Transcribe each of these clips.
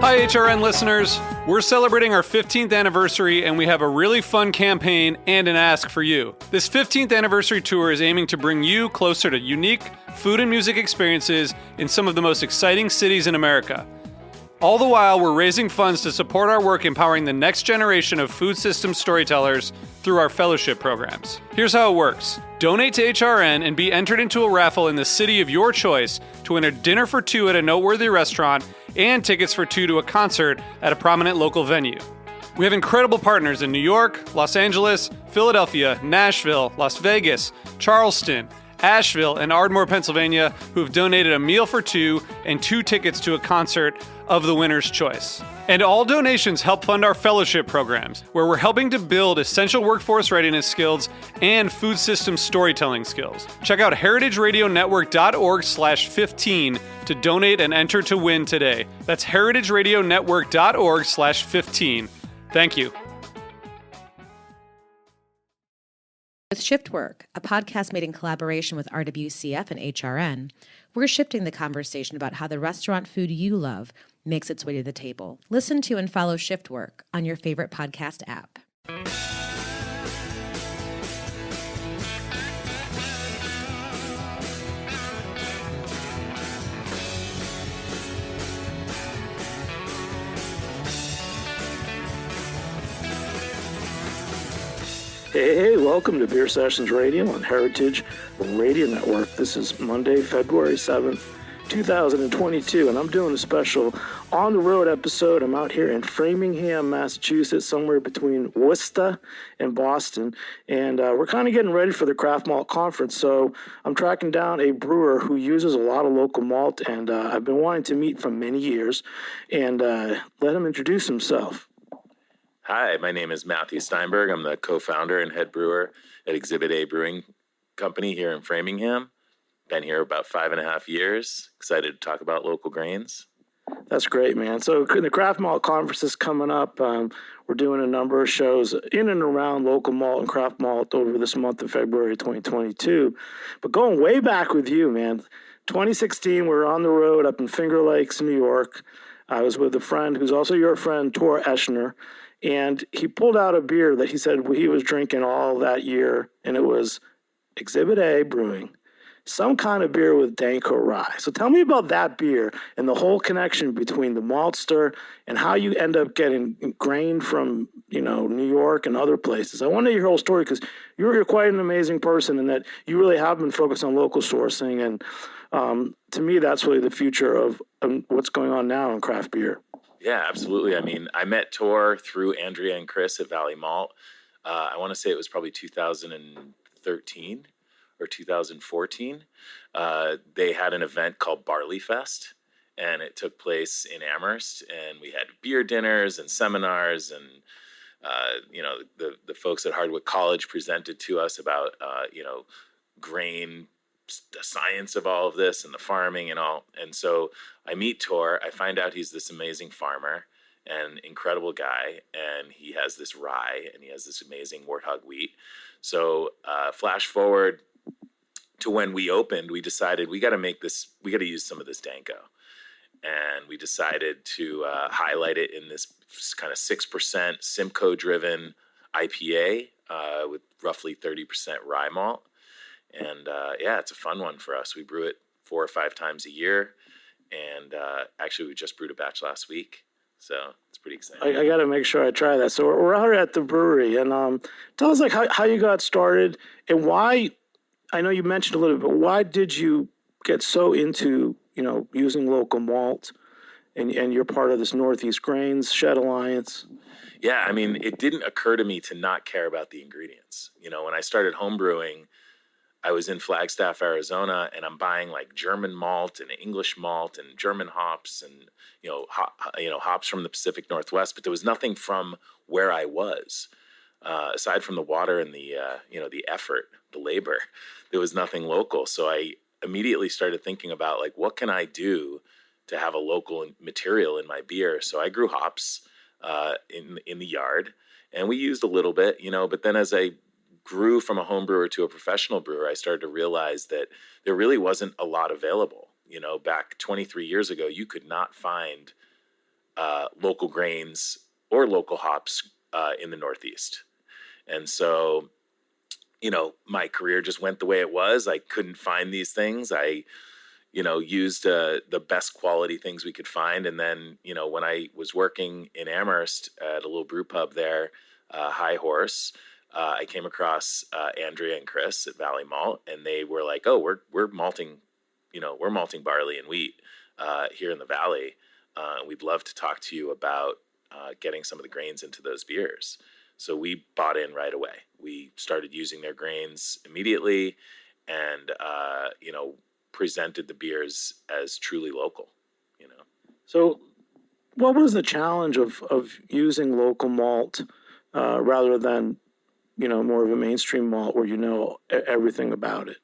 Hi, HRN listeners. We're celebrating our 15th anniversary, and we have a really fun campaign and an ask for you. This 15th anniversary tour is aiming to bring you closer to unique food and music experiences in some of the most exciting cities in America. All the while, we're raising funds to support our work empowering the next generation of food systems storytellers through our fellowship programs. Here's how it works. Donate to HRN and be entered into a raffle in the city of your choice to win a dinner for two at a noteworthy restaurant and tickets for two to a concert at a prominent local venue. We have incredible partners in New York, Los Angeles, Philadelphia, Nashville, Las Vegas, Charleston, Asheville, and Ardmore, Pennsylvania, who have donated a meal for two and two tickets to a concert of the winner's choice. And all donations help fund our fellowship programs, where we're helping to build essential workforce readiness skills and food system storytelling skills. Check out heritageradionetwork.org/15 to donate and enter to win today. That's heritageradionetwork.org/15. Thank you. With Shift Work, a podcast made in collaboration with RWCF and HRN, we're shifting the conversation about how the restaurant food you love makes its way to the table. Listen to and follow Shift Work on your favorite podcast app. Hey, welcome to Beer Sessions Radio on Heritage Radio Network. This is Monday, February 7th, 2022, and I'm doing a special on-the-road episode. I'm out here in Framingham, Massachusetts, somewhere between Worcester and Boston, and we're kind of getting ready for the Craft Malt Conference, so I'm tracking down a brewer who uses a lot of local malt, and I've been wanting to meet for many years, and let him introduce himself. Hi, my name is Matthew Steinberg. I'm the co-founder and head brewer at Exhibit A Brewing Company here in Framingham. Been here about 5.5 years. Excited to talk about local grains. That's great, man. So the Craft Malt Conference is coming up. We're doing a number of shows in and around local malt and craft malt over this month of February 2022. But going way back with you, man, 2016, we were on the road up in Finger Lakes, New York. I was with a friend who's also your friend, Tor Eschner. And he pulled out a beer that he said he was drinking all that year, and it was Exhibit A Brewing, some kind of beer with Danko rye. So tell me about that beer and the whole connection between the maltster and how you end up getting grain from, New York and other places. I want to hear your whole story because you're quite an amazing person and that you really have been focused on local sourcing. And to me, that's really the future of what's going on now in craft beer. Yeah, absolutely. I mean, I met Tor through Andrea and Chris at Valley Malt. I want to say it was probably 2013 or 2014. They had an event called Barley Fest, and it took place in Amherst. And we had beer dinners and seminars, and the folks at Hardwick College presented to us about grain, the science of all of this and the farming and all. And so I meet Tor. I find out he's this amazing farmer and incredible guy. And he has this rye and he has this amazing warthog wheat. So flash forward to when we opened, we decided we got to use some of this Danko. And we decided to highlight it in this kind of 6% Simcoe driven IPA with roughly 30% rye malt. And it's a fun one for us. We brew it 4 or 5 times a year. And actually, we just brewed a batch last week. So it's pretty exciting. I got to make sure I try that. So we're out here at the brewery. And tell us how you got started and why. I know you mentioned a little bit, but why did you get so into, using local malt and you're part of this Northeast Grains Shed Alliance? Yeah, I mean, it didn't occur to me to not care about the ingredients. When I started homebrewing, I was in Flagstaff, Arizona, and I'm buying like German malt and English malt and German hops and hops from the Pacific Northwest, but there was nothing from where I was, aside from the water and the effort, the labor. There was nothing local, so I immediately started thinking about like what can I do to have a local material in my beer. So I grew hops in the yard, and we used a little bit, but then as I grew from a home brewer to a professional brewer, I started to realize that there really wasn't a lot available. Back 23 years ago, you could not find local grains or local hops in the Northeast. And so, my career just went the way it was. I couldn't find these things. I used the best quality things we could find. And then, when I was working in Amherst at a little brew pub there, High Horse, I came across Andrea and Chris at Valley Malt, and they were like, "Oh, we're malting, we're malting barley and wheat here in the Valley. We'd love to talk to you about getting some of the grains into those beers." So we bought in right away. We started using their grains immediately, and presented the beers as truly local. So, what was the challenge of using local malt rather than more of a mainstream malt where everything about it?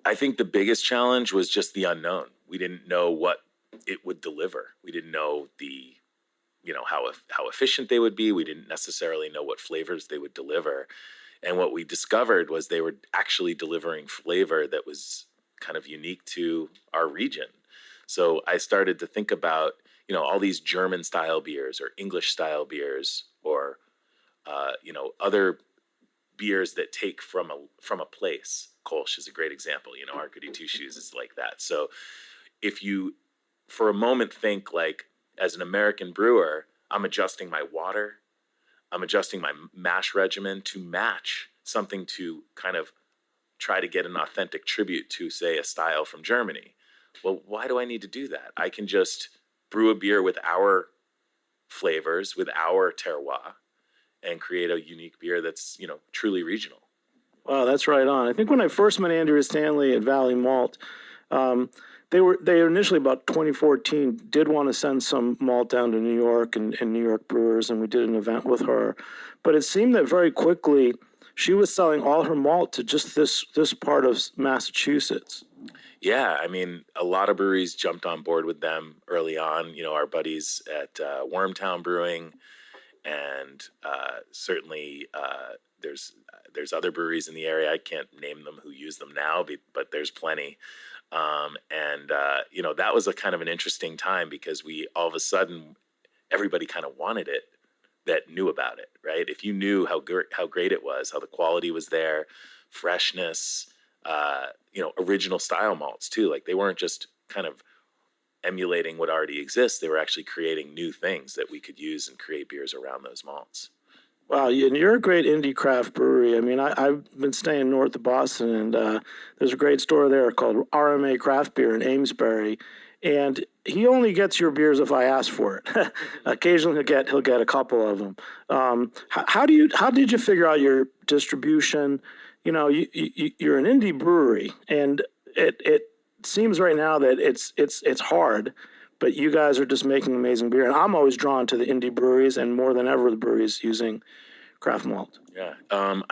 I think the biggest challenge was just the unknown. We didn't know what it would deliver. We didn't know how efficient they would be. We didn't necessarily know what flavors they would deliver. And what we discovered was they were actually delivering flavor that was kind of unique to our region. So I started to think about, all these German style beers or English style beers or, other beers that take from a place. Kolsch is a great example. Our Goody Two Shoes is like that. So if you, for a moment, think like, as an American brewer, I'm adjusting my water, I'm adjusting my mash regimen to match something to kind of try to get an authentic tribute to, say, a style from Germany. Well, why do I need to do that? I can just brew a beer with our flavors, with our terroir, and create a unique beer that's, truly regional. Wow, that's right on. I think when I first met Andrea Stanley at Valley Malt, they initially, about 2014, did want to send some malt down to New York and New York brewers, and we did an event with her. But it seemed that very quickly she was selling all her malt to just this part of Massachusetts. Yeah, I mean, a lot of breweries jumped on board with them early on. Our buddies at Wormtown Brewing, and certainly there's other breweries in the area. I can't name them who use them now, but there's plenty. That was a kind of an interesting time because we all of a sudden, everybody kind of wanted it that knew about it, right? If you knew how great it was, how the quality was there, freshness, original style malts too. Like, they weren't just kind of emulating what already exists. They were actually creating new things that we could use and create beers around those malts. Wow, and you're a great indie craft brewery. I mean, I've been staying north of Boston, and there's a great store there called RMA Craft Beer in Amesbury, and he only gets your beers if I ask for it. Occasionally, he'll get a couple of them. How did you figure out your distribution? You're an indie brewery, and it seems right now that it's hard. But you guys are just making amazing beer. And I'm always drawn to the indie breweries, and more than ever, the breweries using craft malt. Yeah.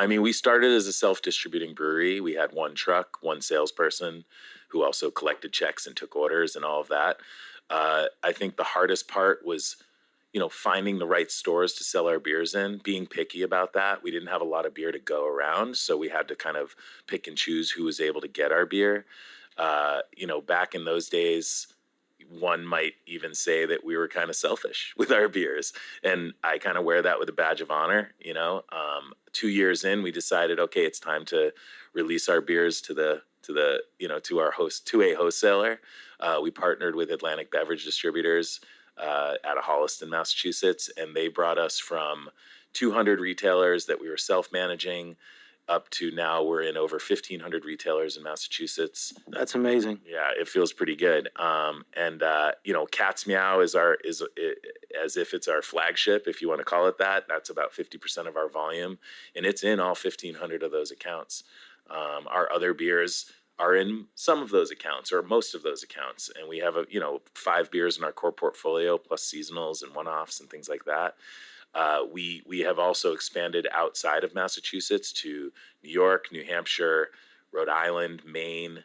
We started as a self-distributing brewery. We had one truck, one salesperson who also collected checks and took orders and all of that. I think the hardest part was, finding the right stores to sell our beers in, being picky about that. We didn't have a lot of beer to go around, so we had to kind of pick and choose who was able to get our beer. Back in those days, one might even say that we were kind of selfish with our beers, and I kind of wear that with a badge of honor. 2 years in, we decided, okay, it's time to release our beers to a wholesaler. We partnered with Atlantic Beverage Distributors out of Holliston, Massachusetts, and they brought us from 200 retailers that we were self-managing up to now we're in over 1,500 retailers in Massachusetts. That's amazing. Yeah, it feels pretty good. Cat's Meow is as if it's our flagship, if you want to call it that. That's about 50% of our volume, and it's in all 1,500 of those accounts. Our other beers are in some of those accounts or most of those accounts, and we have 5 beers in our core portfolio plus seasonals and one-offs and things like that. We have also expanded outside of Massachusetts to New York, New Hampshire, Rhode Island, Maine.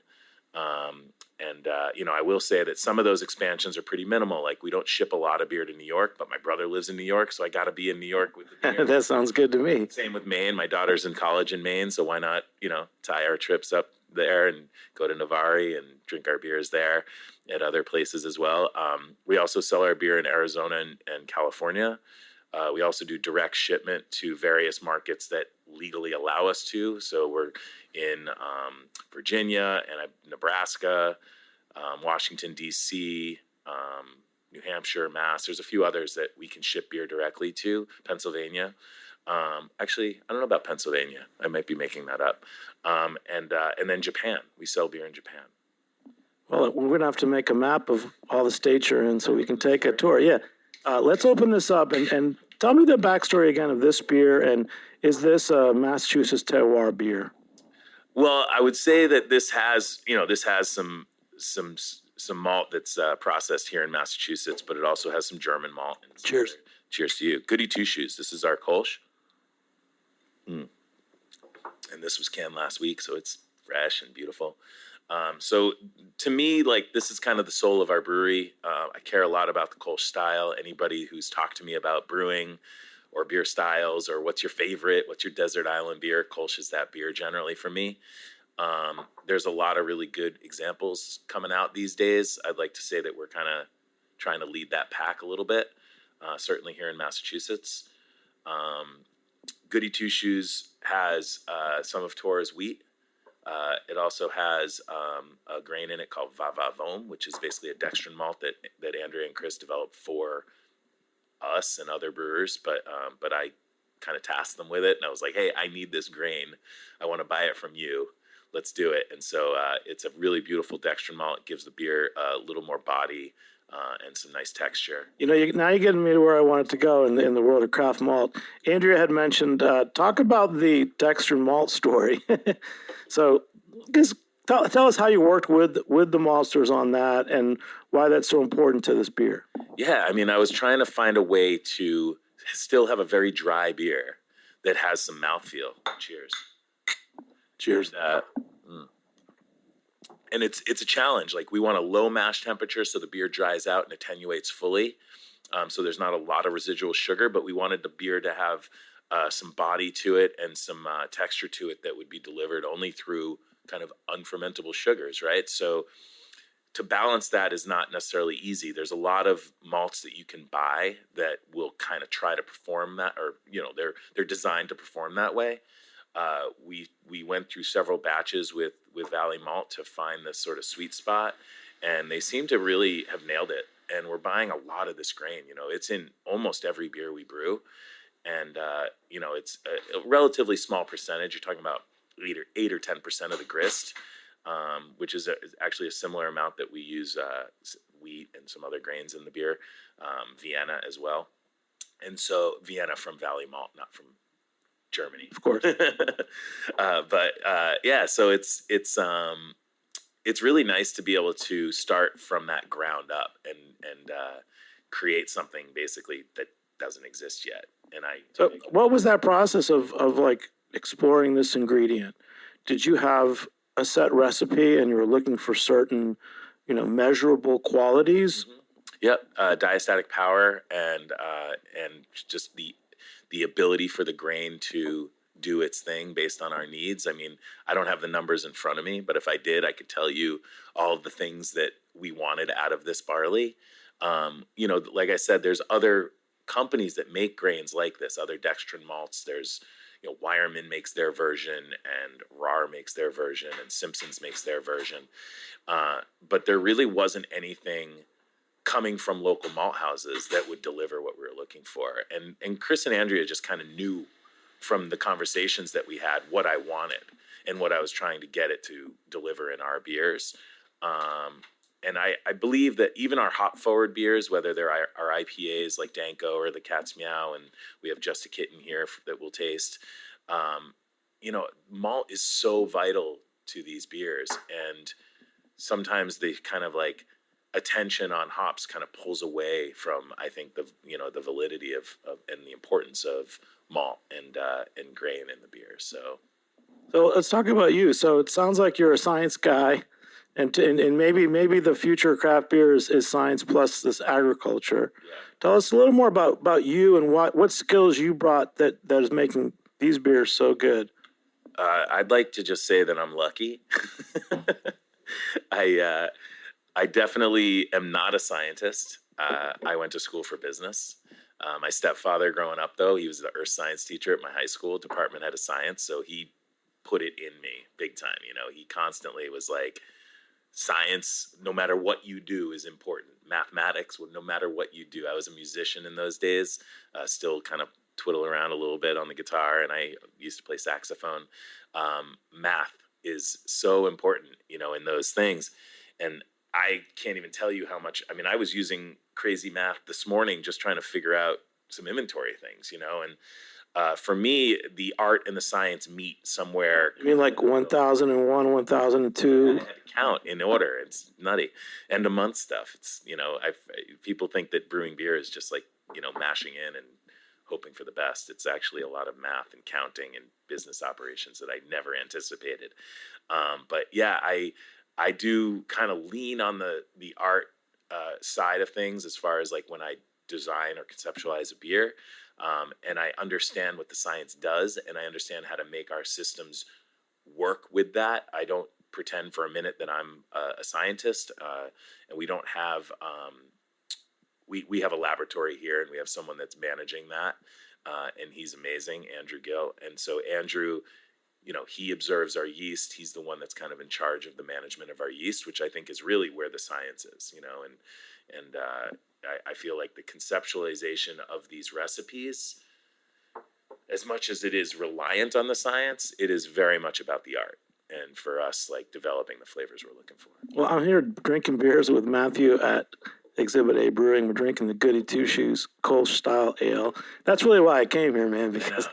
I will say that some of those expansions are pretty minimal. Like, we don't ship a lot of beer to New York, but my brother lives in New York, so I got to be in New York with the beer. That sounds good to me. Same with Maine. My daughter's in college in Maine, so why not, tie our trips up there and go to Navarre and drink our beers there. at other places as well. We also sell our beer in Arizona and California. We also do direct shipment to various markets that legally allow us to. So we're in Virginia and Nebraska, Washington, D.C., New Hampshire, Mass. There's a few others that we can ship beer directly to. Pennsylvania. Actually, I don't know about Pennsylvania. I might be making that up. And then Japan. We sell beer in Japan. Well, we're going to have to make a map of all the states you're in so we can take a tour. Yeah. Let's open this up and tell me the backstory again of this beer. And is this a Massachusetts terroir beer? Well, I would say that this has some malt that's processed here in Massachusetts, but it also has some German malt. Cheers. Cheers to you. Goody Two Shoes. This is our Kolsch. And this was canned last week, so it's fresh and beautiful. So to me, like, this is kind of the soul of our brewery. I care a lot about the Kolsch style. Anybody who's talked to me about brewing or beer styles or what's your favorite, what's your desert island beer, Kolsch is that beer generally for me. There's a lot of really good examples coming out these days. I'd like to say that we're kind of trying to lead that pack a little bit, certainly here in Massachusetts. Goody Two Shoes has some of Tora's wheat. It also has a grain in it called Vavavome, which is basically a dextrin malt that Andrea and Chris developed for us and other brewers. But I kind of tasked them with it, and I was like, hey, I need this grain. I want to buy it from you. Let's do it. And so it's a really beautiful dextrin malt. It gives the beer a little more body and some nice texture. Now you're getting me to where I wanted to go in the world of craft malt. Andrea had mentioned, talk about the dextrin malt story. So just tell us how you worked with the maltsters on that and why that's so important to this beer. Yeah, I mean, I was trying to find a way to still have a very dry beer that has some mouthfeel. Cheers. Cheers. And it's a challenge. Like, we want a low mash temperature so the beer dries out and attenuates fully. So there's not a lot of residual sugar, but we wanted the beer to have some body to it and some texture to it that would be delivered only through kind of unfermentable sugars, right? So to balance that is not necessarily easy. There's a lot of malts that you can buy that will kind of try to perform that, or they're designed to perform that way. We went through several batches with Valley Malt to find this sort of sweet spot, and they seem to really have nailed it. And we're buying a lot of this grain. It's in almost every beer we brew, and it's a relatively small percentage. You're talking about 8 or 10% of the grist, which is actually a similar amount that we use wheat and some other grains in the beer, Vienna as well. And so Vienna from Valley Malt, not from Germany, of course. So it's really nice to be able to start from that ground up and create something basically that doesn't exist yet. So what was that process of like exploring this ingredient? Did you have a set recipe and you were looking for certain, measurable qualities? Mm-hmm. Yep. Diastatic power and just the ability for the grain to do its thing based on our needs. I mean, I don't have the numbers in front of me, but if I did, I could tell you all of the things that we wanted out of this barley. Like I said, there's other companies that make grains like this, other dextrin malts. There's, Weyermann makes their version, and Rahr makes their version, and Simpson's makes their version. But there really wasn't anything coming from local malt houses that would deliver what we were looking for. And Chris and Andrea just kind of knew from the conversations that we had what I wanted and what I was trying to get it to deliver in our beers. And I believe that even our hop forward beers, whether they're our IPAs like Danko or the Cat's Meow, and we have Just a Kitten here that we'll taste, malt is so vital to these beers. And sometimes they kind of like attention on hops kind of pulls away from, I think, the validity of and the importance of malt and grain in the beer. So let's talk about you. So it sounds like you're a science guy, and maybe the future of craft beer is science plus this agriculture. Yeah. Tell us a little more about you and what skills you brought that is making these beers so good. I'd like to just say that I'm lucky. I definitely am not a scientist. I went to school for business. My stepfather, growing up, though, he was the earth science teacher at my high school, department head of science. So he put it in me big time. He constantly was like, science, no matter what you do, is important. Mathematics, no matter what you do. I was a musician in those days, still kind of twiddle around a little bit on the guitar, and I used to play saxophone. Math is so important, in those things. And I can't even tell you how much. I mean, I was using crazy math this morning just trying to figure out some inventory things, and for me, the art and the science meet somewhere. You mean like 1001, 1002? I had to count in order. It's nutty. End of month stuff. It's, people think that brewing beer is just like, mashing in and hoping for the best. It's actually a lot of math and counting and business operations that I never anticipated. But yeah, I do kind of lean on the art side of things as far as like when I design or conceptualize a beer. And I understand what the science does, and I understand how to make our systems work with that. I don't pretend for a minute that I'm a scientist, and we don't have we have a laboratory here, and we have someone that's managing that, and he's amazing, Andrew Gill. And so Andrew, he observes our yeast. He's the one that's kind of in charge of the management of our yeast, which I think is really where the science is, and I feel like the conceptualization of these recipes, as much as it is reliant on the science, it is very much about the art. And for us, like developing the flavors we're looking for. Well, I'm here drinking beers with Matthew at Exhibit A Brewing. We're drinking the Goody Two Shoes Kolsch style ale. That's really why I came here, man, because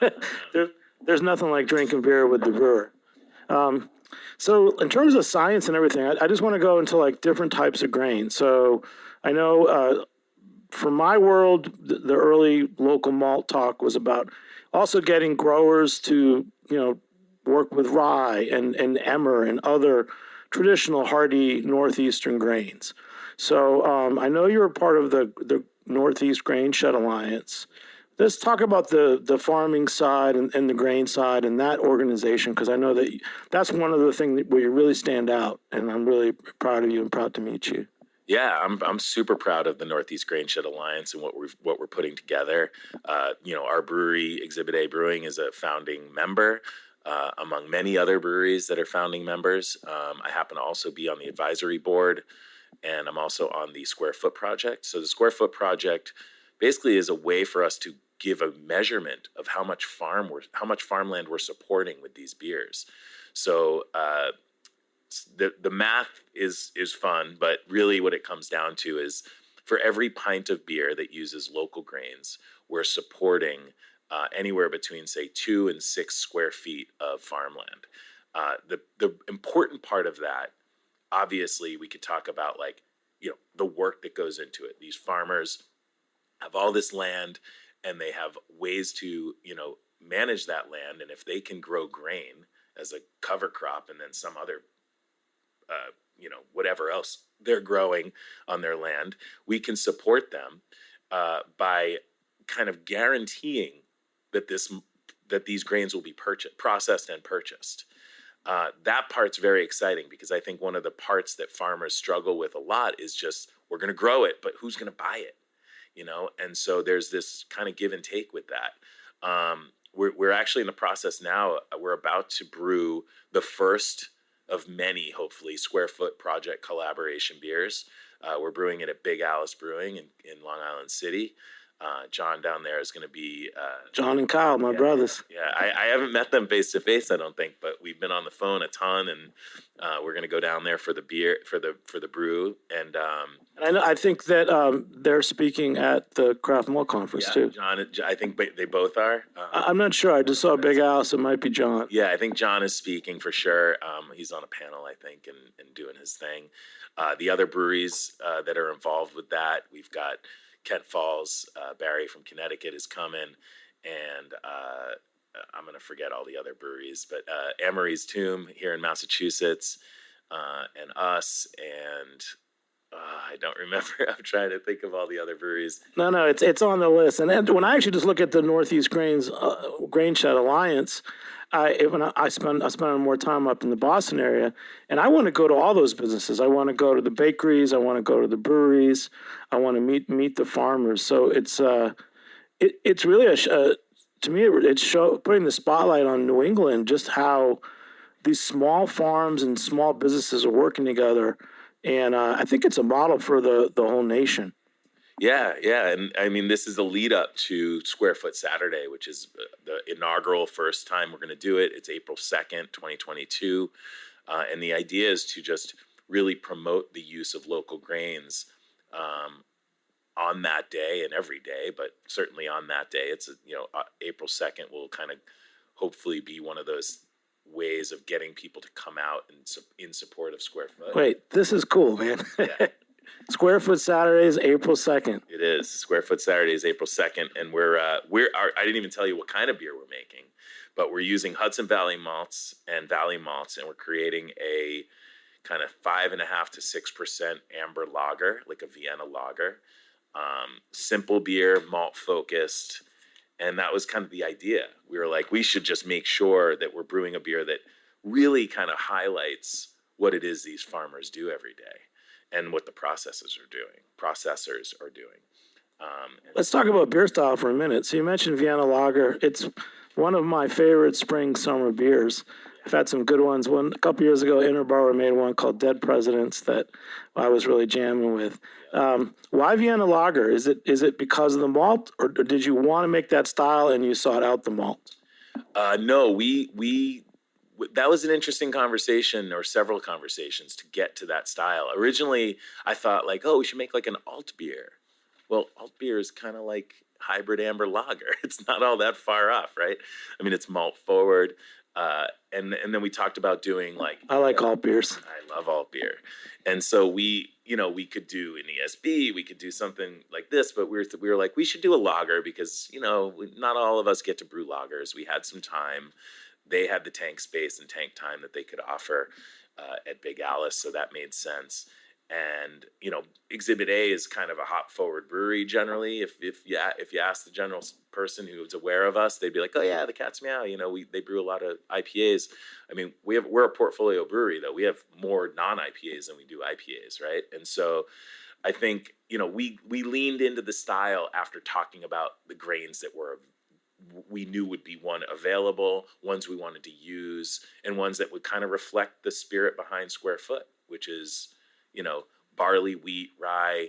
there's nothing like drinking beer with the brewer. So in terms of science and everything, I just want to go into like different types of grain. So I know for my world, the early local malt talk was about also getting growers to, work with rye and emmer and other traditional hardy Northeastern grains. So I know you're a part of the Northeast Grain Shed Alliance. Let's talk about the farming side and the grain side and that organization, because I know that that's one of the things where you really stand out, and I'm really proud of you and proud to meet you. Yeah, I'm super proud of the Northeast Grain Shed Alliance and what we're putting together. Our brewery, Exhibit A Brewing, is a founding member among many other breweries that are founding members. I happen to also be on the advisory board, and I'm also on the Square Foot Project. So the Square Foot Project basically is a way for us to give a measurement of how much farmland we're supporting with these beers. So the math is fun, but really what it comes down to is for every pint of beer that uses local grains, we're supporting anywhere between, say, 2 and 6 square feet of farmland. The important part of that, obviously, we could talk about the work that goes into it. These farmers have all this land, and they have ways to manage that land. And if they can grow grain as a cover crop, and then some other whatever else they're growing on their land, we can support them by kind of guaranteeing that these grains will be processed and purchased. That part's very exciting, because I think one of the parts that farmers struggle with a lot is just, we're going to grow it, but who's going to buy it? And so there's this kind of give and take with that. We're actually in the process now. We're about to brew the first of many, hopefully, Square Foot Project collaboration beers. We're brewing it at Big Alice Brewing in Long Island City. John down there is going to be John and Kyle, my brothers. Yeah, I haven't met them face to face, I don't think, but we've been on the phone a ton, and we're going to go down there for the beer, for the brew, and I think that they're speaking at the Craft Malt Conference too. John, I think they both are. I'm not sure. I just saw Big Alice. It might be John. Yeah, I think John is speaking for sure. He's on a panel, I think, and doing his thing. The other breweries that are involved with that, we've got Kent Falls, Barry from Connecticut is coming, and I'm going to forget all the other breweries, but Amory's Tomb here in Massachusetts, and us, and I don't remember. I'm trying to think of all the other breweries. No, it's on the list. And then when I actually just look at the Northeast Grain Shed Alliance, I spend more time up in the Boston area, and I want to go to all those businesses. I want to go to the bakeries. I want to go to the breweries. I want to meet the farmers. So it's really to me it's putting the spotlight on New England, just how these small farms and small businesses are working together. And I think it's a model for the whole nation. Yeah. And I mean, this is the lead up to Square Foot Saturday, which is the inaugural first time we're going to do it. It's April 2nd, 2022. And the idea is to just really promote the use of local grains on that day and every day, but certainly on that day. It's, April 2nd will kind of hopefully be one of those ways of getting people to come out in support of Square Foot. Wait, this is cool, man. Yeah. Square Foot Saturday is April 2nd. It is. Square Foot Saturday is April 2nd, and I didn't even tell you what kind of beer we're making, but we're using Hudson Valley malts and Valley malts, and we're creating a kind of 5.5% to 6% amber lager, like a Vienna lager. Simple beer, malt focused. And that was kind of the idea. We were like, we should just make sure that we're brewing a beer that really kind of highlights what it is these farmers do every day and what the processors are doing. Let's talk about beer style for a minute. So you mentioned Vienna Lager. It's one of my favorite spring summer beers. I've had some good ones. A couple years ago, Interbauer made one called Dead Presidents that I was really jamming with. Why Vienna Lager? Is it because of the malt, or did you want to make that style and you sought out the malt? No, we that was an interesting conversation, or several conversations, to get to that style. Originally, I thought like, we should make like an alt beer. Well, alt beer is kind of like hybrid amber lager. It's not all that far off, right? I mean, it's malt forward. And then we talked about doing I like alt beers. I love alt beer. And so we could do an ESB, we could do something like this, but we were like, we should do a lager because, not all of us get to brew lagers. We had some time. They had the tank space and tank time that they could offer at Big Alice, so that made sense. And Exhibit A is kind of a hop forward brewery generally. If you ask the general person who's aware of us, they'd be like, "Oh yeah, the cat's meow." They brew a lot of IPAs. I mean, we're a portfolio brewery though. We have more non-IPAs than we do IPAs, right? And so I think we leaned into the style after talking about the grains that we knew would be available, ones we wanted to use, and ones that would kind of reflect the spirit behind Square Foot, which is barley, wheat, rye,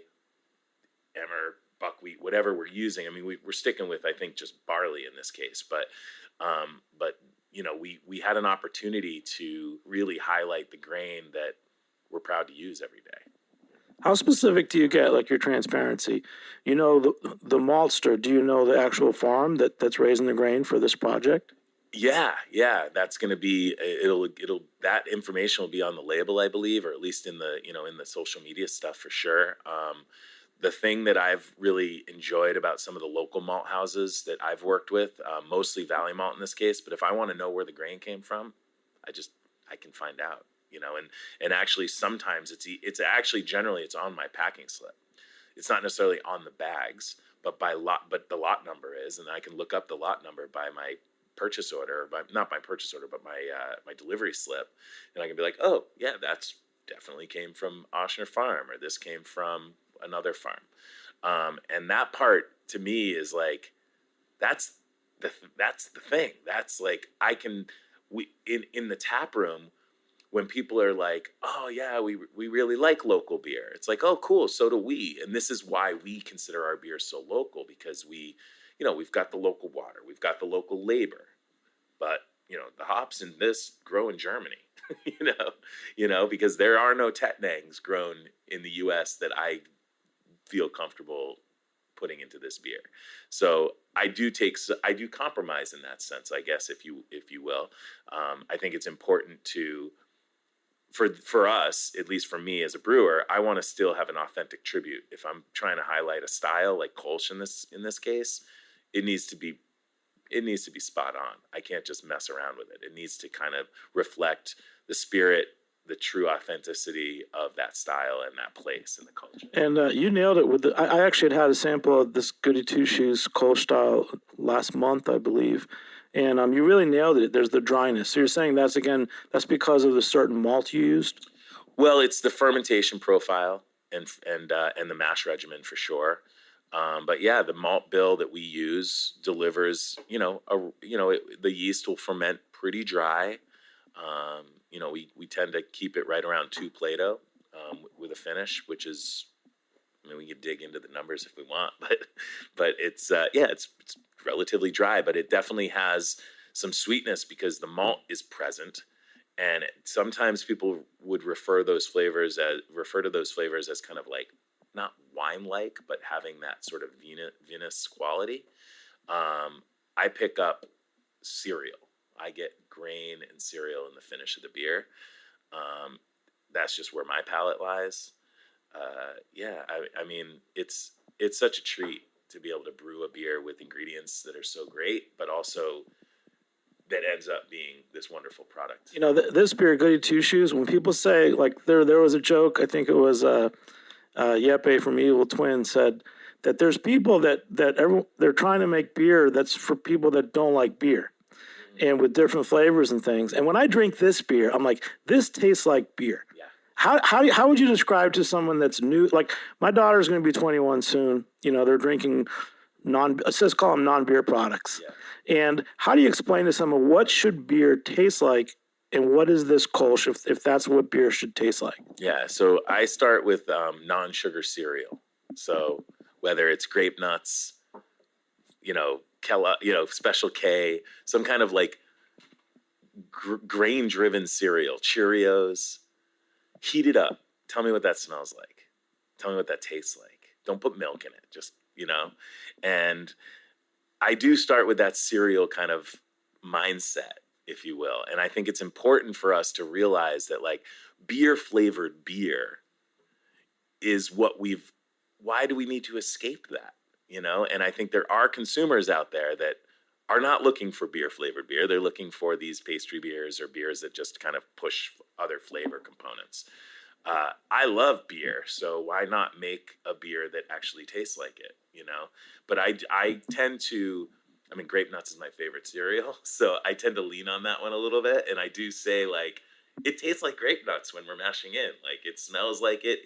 emmer, buckwheat, whatever we're using. I mean, we're sticking with, I think, just barley in this case, but we had an opportunity to really highlight the grain that we're proud to use every day. How specific do you get, like your transparency? The maltster, do you know the actual farm that's raising the grain for this project? Yeah, that's going to be, that information will be on the label, I believe, or at least in the social media stuff for sure. The thing that I've really enjoyed about some of the local malt houses that I've worked with, mostly Valley Malt in this case, but if I want to know where the grain came from, I can find out, and actually sometimes it's actually generally it's on my packing slip. It's not necessarily on the bags, but the lot number is, and I can look up the lot number by my purchase order, not my purchase order, but my delivery slip, and I can be like, oh yeah, that's definitely came from Oshner Farm, or this came from another farm, and that part to me is like that's the thing. That's like in the tap room when people are like, oh yeah, we really like local beer. It's like, oh cool, so do we, and this is why we consider our beer so local, because we've got the local water, we've got the local labor, but the hops in this grow in Germany, because there are no Tettnangs grown in the U.S. that I feel comfortable putting into this beer. So I do compromise in that sense, I guess, if you will. I think it's important for us, at least for me as a brewer, I want to still have an authentic tribute. If I'm trying to highlight a style like Kolsch in this case, it needs to be spot on. I can't just mess around with it. It needs to kind of reflect the spirit the true authenticity of that style and that place and the culture. And you nailed it with I actually had a sample of this Goody Two Shoes Kolsch style last month, I believe. And you really nailed it. There's the dryness. So you're saying that's because of the certain malt you used? Well, it's the fermentation profile and the mash regimen for sure. But yeah, the malt bill that we use delivers, the yeast will ferment pretty dry. We tend to keep it right around 2 Plato with a finish, which is, we could dig into the numbers if we want, but it's relatively dry, but it definitely has some sweetness because the malt is present. And sometimes people would refer to those flavors as kind of like not wine-like, but having that sort of vinous quality. I pick up cereal. I get grain and cereal in the finish of the beer. That's just where my palate lies. It's such a treat to be able to brew a beer with ingredients that are so great, but also that ends up being this wonderful product. This beer, Goody Two Shoes, when people say, like, there was a joke, I think it was Yeppe from Evil Twin said that there's people that they're trying to make beer that's for people that don't like beer, and with different flavors and things. And when I drink this beer, I'm like, this tastes like beer. Yeah. How would you describe to someone that's new? Like, my daughter's going to be 21 soon. They're drinking let's call them non-beer products. Yeah. And how do you explain to someone what should beer taste like, and what is this Kolsch if that's what beer should taste like? Yeah, so I start with non-sugar cereal. So whether it's grape nuts, Special K, some kind of like grain-driven cereal, Cheerios, heat it up. Tell me what that smells like. Tell me what that tastes like. Don't put milk in it, just, and I do start with that cereal kind of mindset, if you will. And I think it's important for us to realize that, like, beer-flavored beer is why do we need to escape that, And I think there are consumers out there that are not looking for beer-flavored beer. They're looking for these pastry beers or beers that just kind of push other flavor components. I love beer, so why not make a beer that actually tastes like it, But I tend to, grape nuts is my favorite cereal, so I tend to lean on that one a little bit, and I do say, like, it tastes like grape nuts when we're mashing in. Like, it smells like it.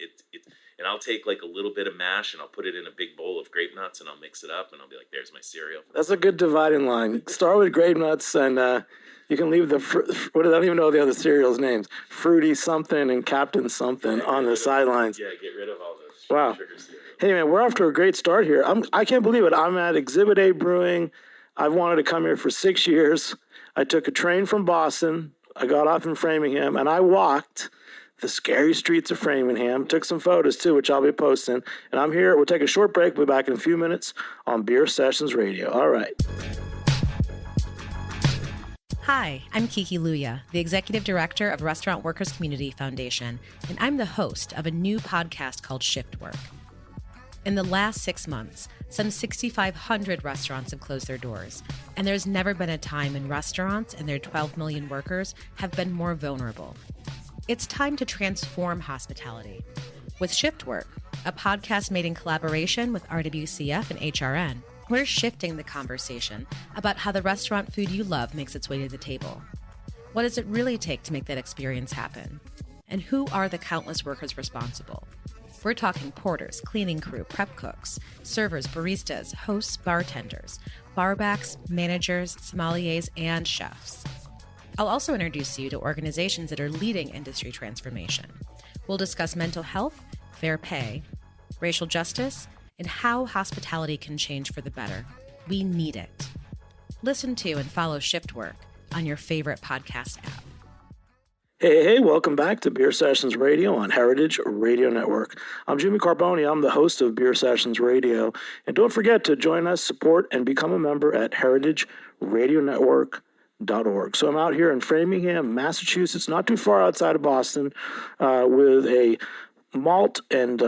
And I'll take like a little bit of mash and I'll put it in a big bowl of grape nuts and I'll mix it up and I'll be like, there's my cereal. That's a good dividing line. Start with grape nuts and you can leave I don't even know the other cereals' names. Fruity something and Captain something on the sidelines. Yeah, get rid of all those sugar cereal. Hey man, we're off to a great start here. I can't believe it. I'm at Exhibit A Brewing. I've wanted to come here for 6 years. I took a train from Boston. I got off in Framingham and I walked the scary streets of Framingham. Took some photos too, which I'll be posting. And I'm here. We'll take a short break. We'll be back in a few minutes on Beer Sessions Radio. All right. Hi, I'm Kiki Luya, the Executive Director of Restaurant Workers Community Foundation, and I'm the host of a new podcast called Shift Work. In the last 6 months, some 6,500 restaurants have closed their doors, and there's never been a time when restaurants and their 12 million workers have been more vulnerable. It's time to transform hospitality. With Shift Work, a podcast made in collaboration with RWCF and HRN, we're shifting the conversation about how the restaurant food you love makes its way to the table. What does it really take to make that experience happen? And who are the countless workers responsible? We're talking porters, cleaning crew, prep cooks, servers, baristas, hosts, bartenders, barbacks, managers, sommeliers, and chefs. I'll also introduce you to organizations that are leading industry transformation. We'll discuss mental health, fair pay, racial justice, and how hospitality can change for the better. We need it. Listen to and follow Shift Work on your favorite podcast app. Hey, welcome back to Beer Sessions Radio on Heritage Radio Network. I'm Jimmy Carboni. I'm the host of Beer Sessions Radio. And don't forget to join us, support, and become a member at heritageradionetwork.org. So I'm out here in Framingham, Massachusetts, not too far outside of Boston, with a malt and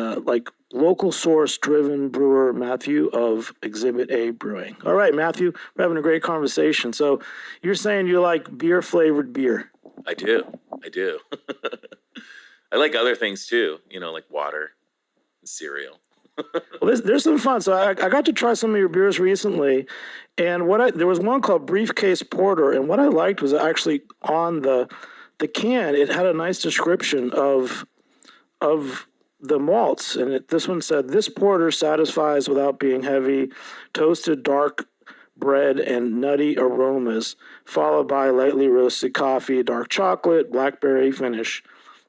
local source driven brewer, Mathew of Exhibit A Brewing. All right, Mathew, we're having a great conversation. So you're saying you like beer flavored beer. I do. I like other things too, like water and cereal. Well, there's some fun. So I got to try some of your beers recently, and there was one called Briefcase Porter, and what I liked was actually on the can, it had a nice description of the malts, and this one said, "This porter satisfies without being heavy, toasted dark bread and nutty aromas, followed by lightly roasted coffee, dark chocolate, blackberry finish."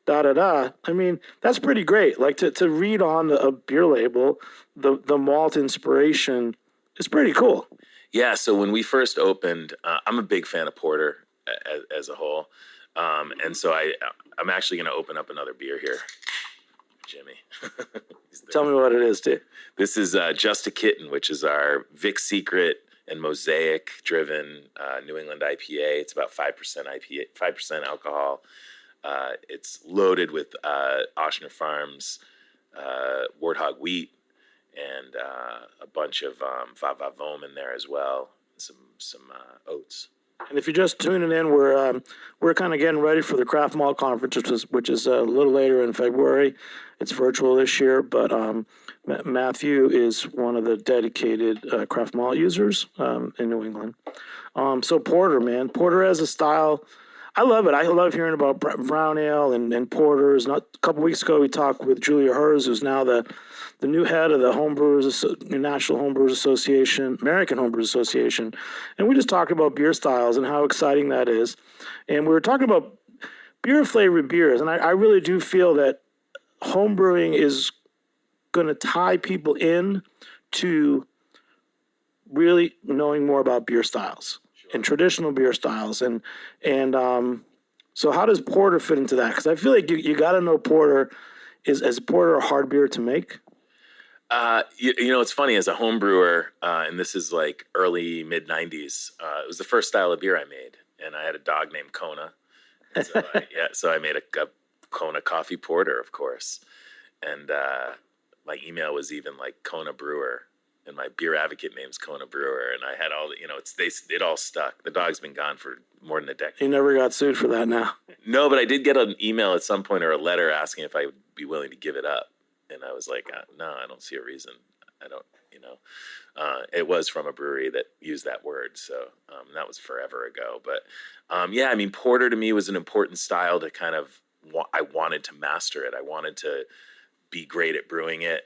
Da da da. I mean, that's pretty great. Like to read on a beer label, the malt inspiration is pretty cool. Yeah. So when we first opened, I'm a big fan of porter as a whole, and so I'm actually going to open up another beer here, Jimmy. Tell me what it is, too. This is Just a Kitten, which is our Vic Secret and Mosaic driven New England IPA. It's about 5% IPA, 5% alcohol. It's loaded with Oshner Farms Warthog wheat and a bunch of Vavavom in there as well. Some oats. And if you're just tuning in, we're kind of getting ready for the Craft Malt Conference, which is a little later in February. It's virtual this year, but Mathew is one of the dedicated Craft Malt users in New England. So porter, man, porter as a style. I love it. I love hearing about brown ale and porters. A couple weeks ago, we talked with Julia Hers, who's now the new head of the National Homebrewers Association, American Homebrewers Association. And we just talked about beer styles and how exciting that is. And we were talking about beer-flavored beers. And I really do feel that homebrewing is going to tie people in to really knowing more about beer styles. And traditional beer styles, and so how does porter fit into that? Because I feel like you got to know porter. Is porter a hard beer to make? It's funny, as a home brewer, and this is like early mid '90s. It was the first style of beer I made, and I had a dog named Kona. So I made a Kona coffee porter, of course, and my email was even like Kona Brewer. And my beer advocate name's Kona Brewer, and I had all it all stuck. The dog's been gone for more than a decade. You never got sued for that now? No, but I did get an email at some point or a letter asking if I would be willing to give it up, and I was like, no, I don't see a reason. I don't, it was from a brewery that used that word, so that was forever ago. But porter to me was an important style to kind of. I wanted to master it. I wanted to be great at brewing it.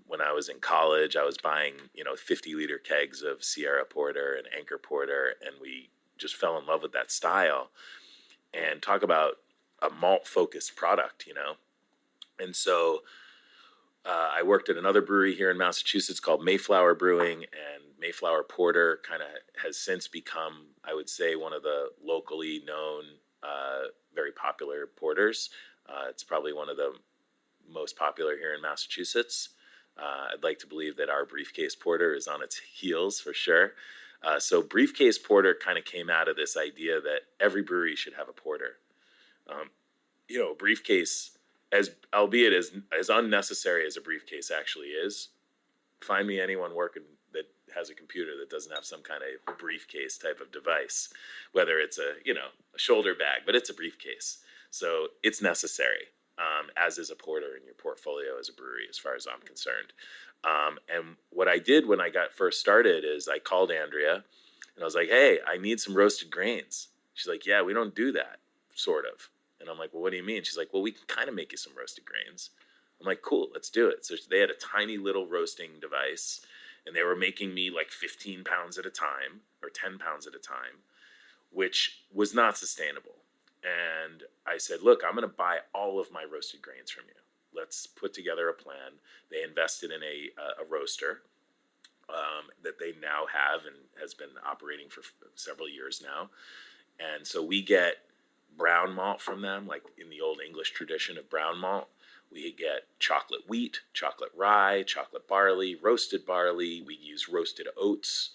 When I was in college, I was buying, 50-liter kegs of Sierra Porter and Anchor Porter, and we just fell in love with that style. And talk about a malt-focused product, And so I worked at another brewery here in Massachusetts called Mayflower Brewing, and Mayflower Porter kind of has since become, I would say, one of the locally known, very popular porters. It's probably one of the most popular here in Massachusetts. I'd like to believe that our Briefcase Porter is on its heels for sure. So Briefcase Porter kind of came out of this idea that every brewery should have a porter. Briefcase, albeit as unnecessary as a briefcase actually is, find me anyone working that has a computer that doesn't have some kind of briefcase type of device, whether it's a shoulder bag, but it's a briefcase. So it's necessary. As is a porter in your portfolio as a brewery, as far as I'm concerned. And what I did when I got first started is I called Andrea, and I was like, hey, I need some roasted grains. She's like, yeah, we don't do that, sort of. And I'm like, well, what do you mean? She's like, well, we can kind of make you some roasted grains. I'm like, cool, let's do it. So they had a tiny little roasting device, and they were making me like 15 pounds at a time, or 10 pounds at a time, which was not sustainable. And I said, look, I'm going to buy all of my roasted grains from you. Let's put together a plan. They invested in a roaster that they now have and has been operating for several years now. And so we get brown malt from them, like in the old English tradition of brown malt. We get chocolate wheat, chocolate rye, chocolate barley, roasted barley. We use roasted oats,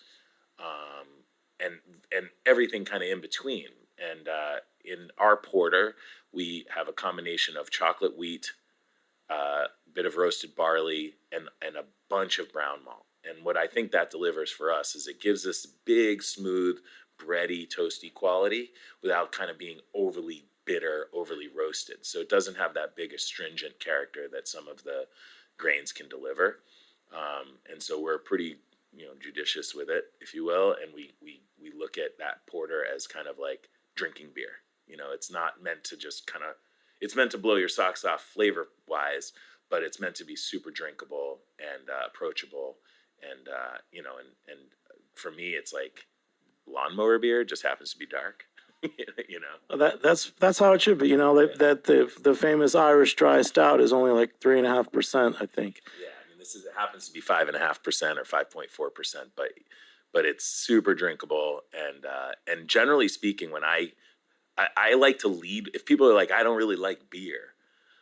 and everything kind of in between. And in our porter, we have a combination of chocolate wheat, bit of roasted barley, and a bunch of brown malt. And what I think that delivers for us is it gives us big, smooth, bready, toasty quality without kind of being overly bitter, overly roasted. So it doesn't have that big astringent character that some of the grains can deliver. And so we're pretty, judicious with it, if you will. And we look at that porter as kind of like drinking beer. It's not meant to just it's meant to blow your socks off flavor wise, but it's meant to be super drinkable and approachable. And, and for me, it's like lawnmower beer just happens to be dark. That's how it should be. That the famous Irish dry stout is only like 3.5%, I think. Yeah, I mean, it happens to be 5.5% or 5.4%, but it's super drinkable. And generally speaking, when I like to lead, if people are like, I don't really like beer,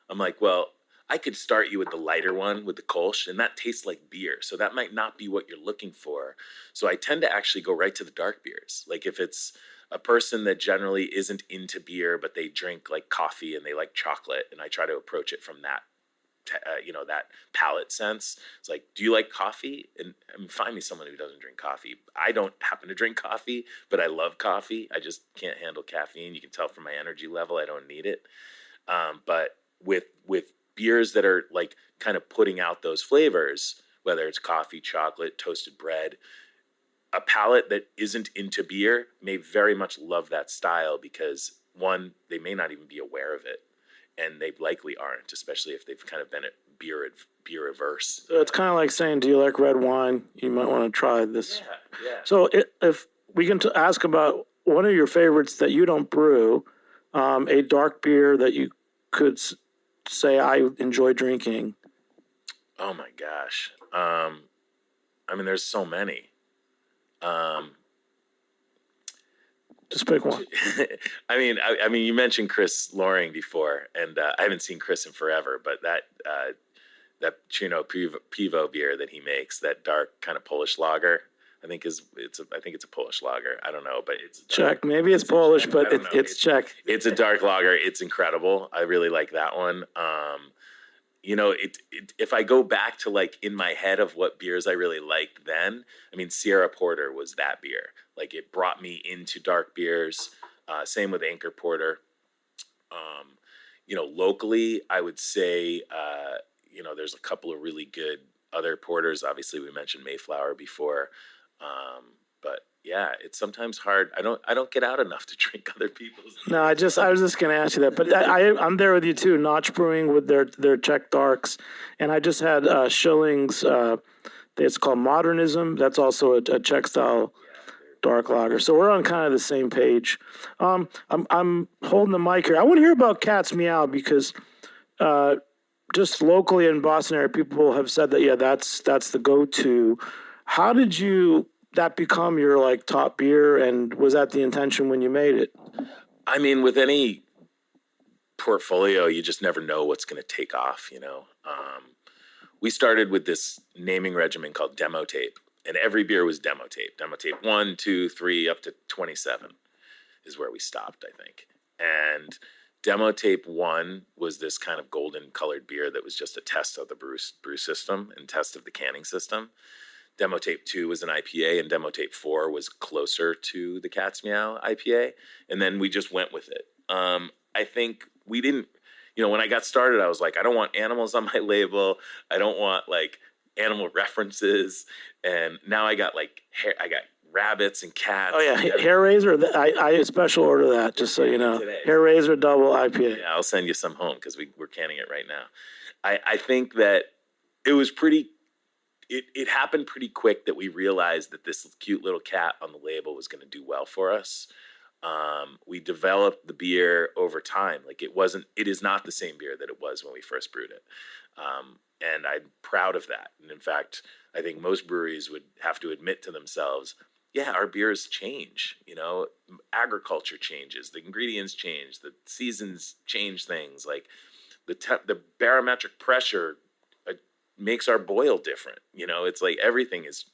I'm like, well, I could start you with the lighter one with the Kolsch, and that tastes like beer. So that might not be what you're looking for. So I tend to actually go right to the dark beers. Like if it's a person that generally isn't into beer, but they drink like coffee and they like chocolate, and I try to approach it from that, that palate sense. It's like, do you like coffee? And find me someone who doesn't drink coffee. I don't happen to drink coffee, but I love coffee. I just can't handle caffeine. You can tell from my energy level, I don't need it. But with beers that are like kind of putting out those flavors, whether it's coffee, chocolate, toasted bread, a palate that isn't into beer may very much love that style because, one, they may not even be aware of it, and they likely aren't, especially if they've kind of been at beer averse. So it's kind of like saying, do you like red wine? You might want to try this. Yeah. So if we can ask about one of your favorites that you don't brew, a dark beer that you could say I enjoy drinking. Oh my gosh. I mean, there's so many. Just pick one. I mean, you mentioned Chris Loring before, and I haven't seen Chris in forever, but that Chino Pivo beer that he makes, that dark kind of Polish lager, I think it's a Polish lager. I don't know, but it's Czech. Maybe it's Polish, but it's Czech. It's a dark lager. It's incredible. I really like that one. If I go back to like in my head of what beers I really liked then, I mean, Sierra Porter was that beer. Like it brought me into dark beers. Same with Anchor Porter. Locally, I would say, there's a couple of really good other porters. Obviously, we mentioned Mayflower before. But yeah, it's sometimes hard. I don't get out enough to drink other people's. No, I was just going to ask you that, but I'm there with you too. Notch Brewing with their Czech darks, and I just had Schilling's. It's called Modernism. That's also a Czech style dark lager. So we're on kind of the same page. I'm holding the mic here. I want to hear about Cat's Meow because just locally in Boston area, people have said that that's the go-to. How did that become your like top beer, and was that the intention when you made it? I mean, with any portfolio, you just never know what's going to take off, We started with this naming regimen called Demo Tape, and every beer was Demo Tape. Demo Tape 1, 2, 3, up to 27 is where we stopped, I think. And Demo Tape 1 was this kind of golden colored beer that was just a test of the brew system and test of the canning system. Demo Tape 2 was an IPA, and Demo Tape 4 was closer to the Cat's Meow IPA. And then we just went with it. I think we didn't, when I got started, I was like, I don't want animals on my label. I don't want like animal references. And now I got like I got rabbits and cats. Oh yeah, Hair Razor. I special order that, just so you know. Today. Hair Razor double IPA. Yeah, I'll send you some home because we're canning it right now. I think that it was pretty. It happened pretty quick that we realized that this cute little cat on the label was going to do well for us. We developed the beer over time. Like it is not the same beer that it was when we first brewed it. And I'm proud of that. And in fact, I think most breweries would have to admit to themselves, yeah, our beers change, agriculture changes, the ingredients change, the seasons change things, like the barometric pressure makes our boil different. It's like everything is,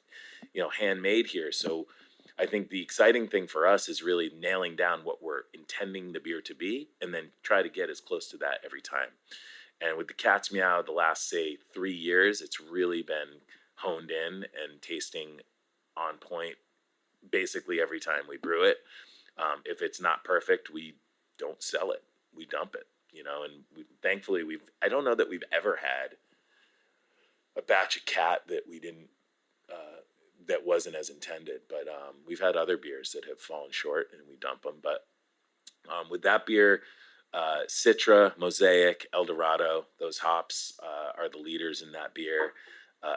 handmade here. So I think the exciting thing for us is really nailing down what we're intending the beer to be and then try to get as close to that every time. And with the Cat's Meow, the last, say, 3 years, it's really been honed in and tasting on point basically every time we brew it. If it's not perfect, we don't sell it. dump it, and thankfully I don't know that we've ever had a batch of cat that we didn't, that wasn't as intended, but we've had other beers that have fallen short and we dump them. But with that beer, Citra, Mosaic, Eldorado, those hops are the leaders in that beer.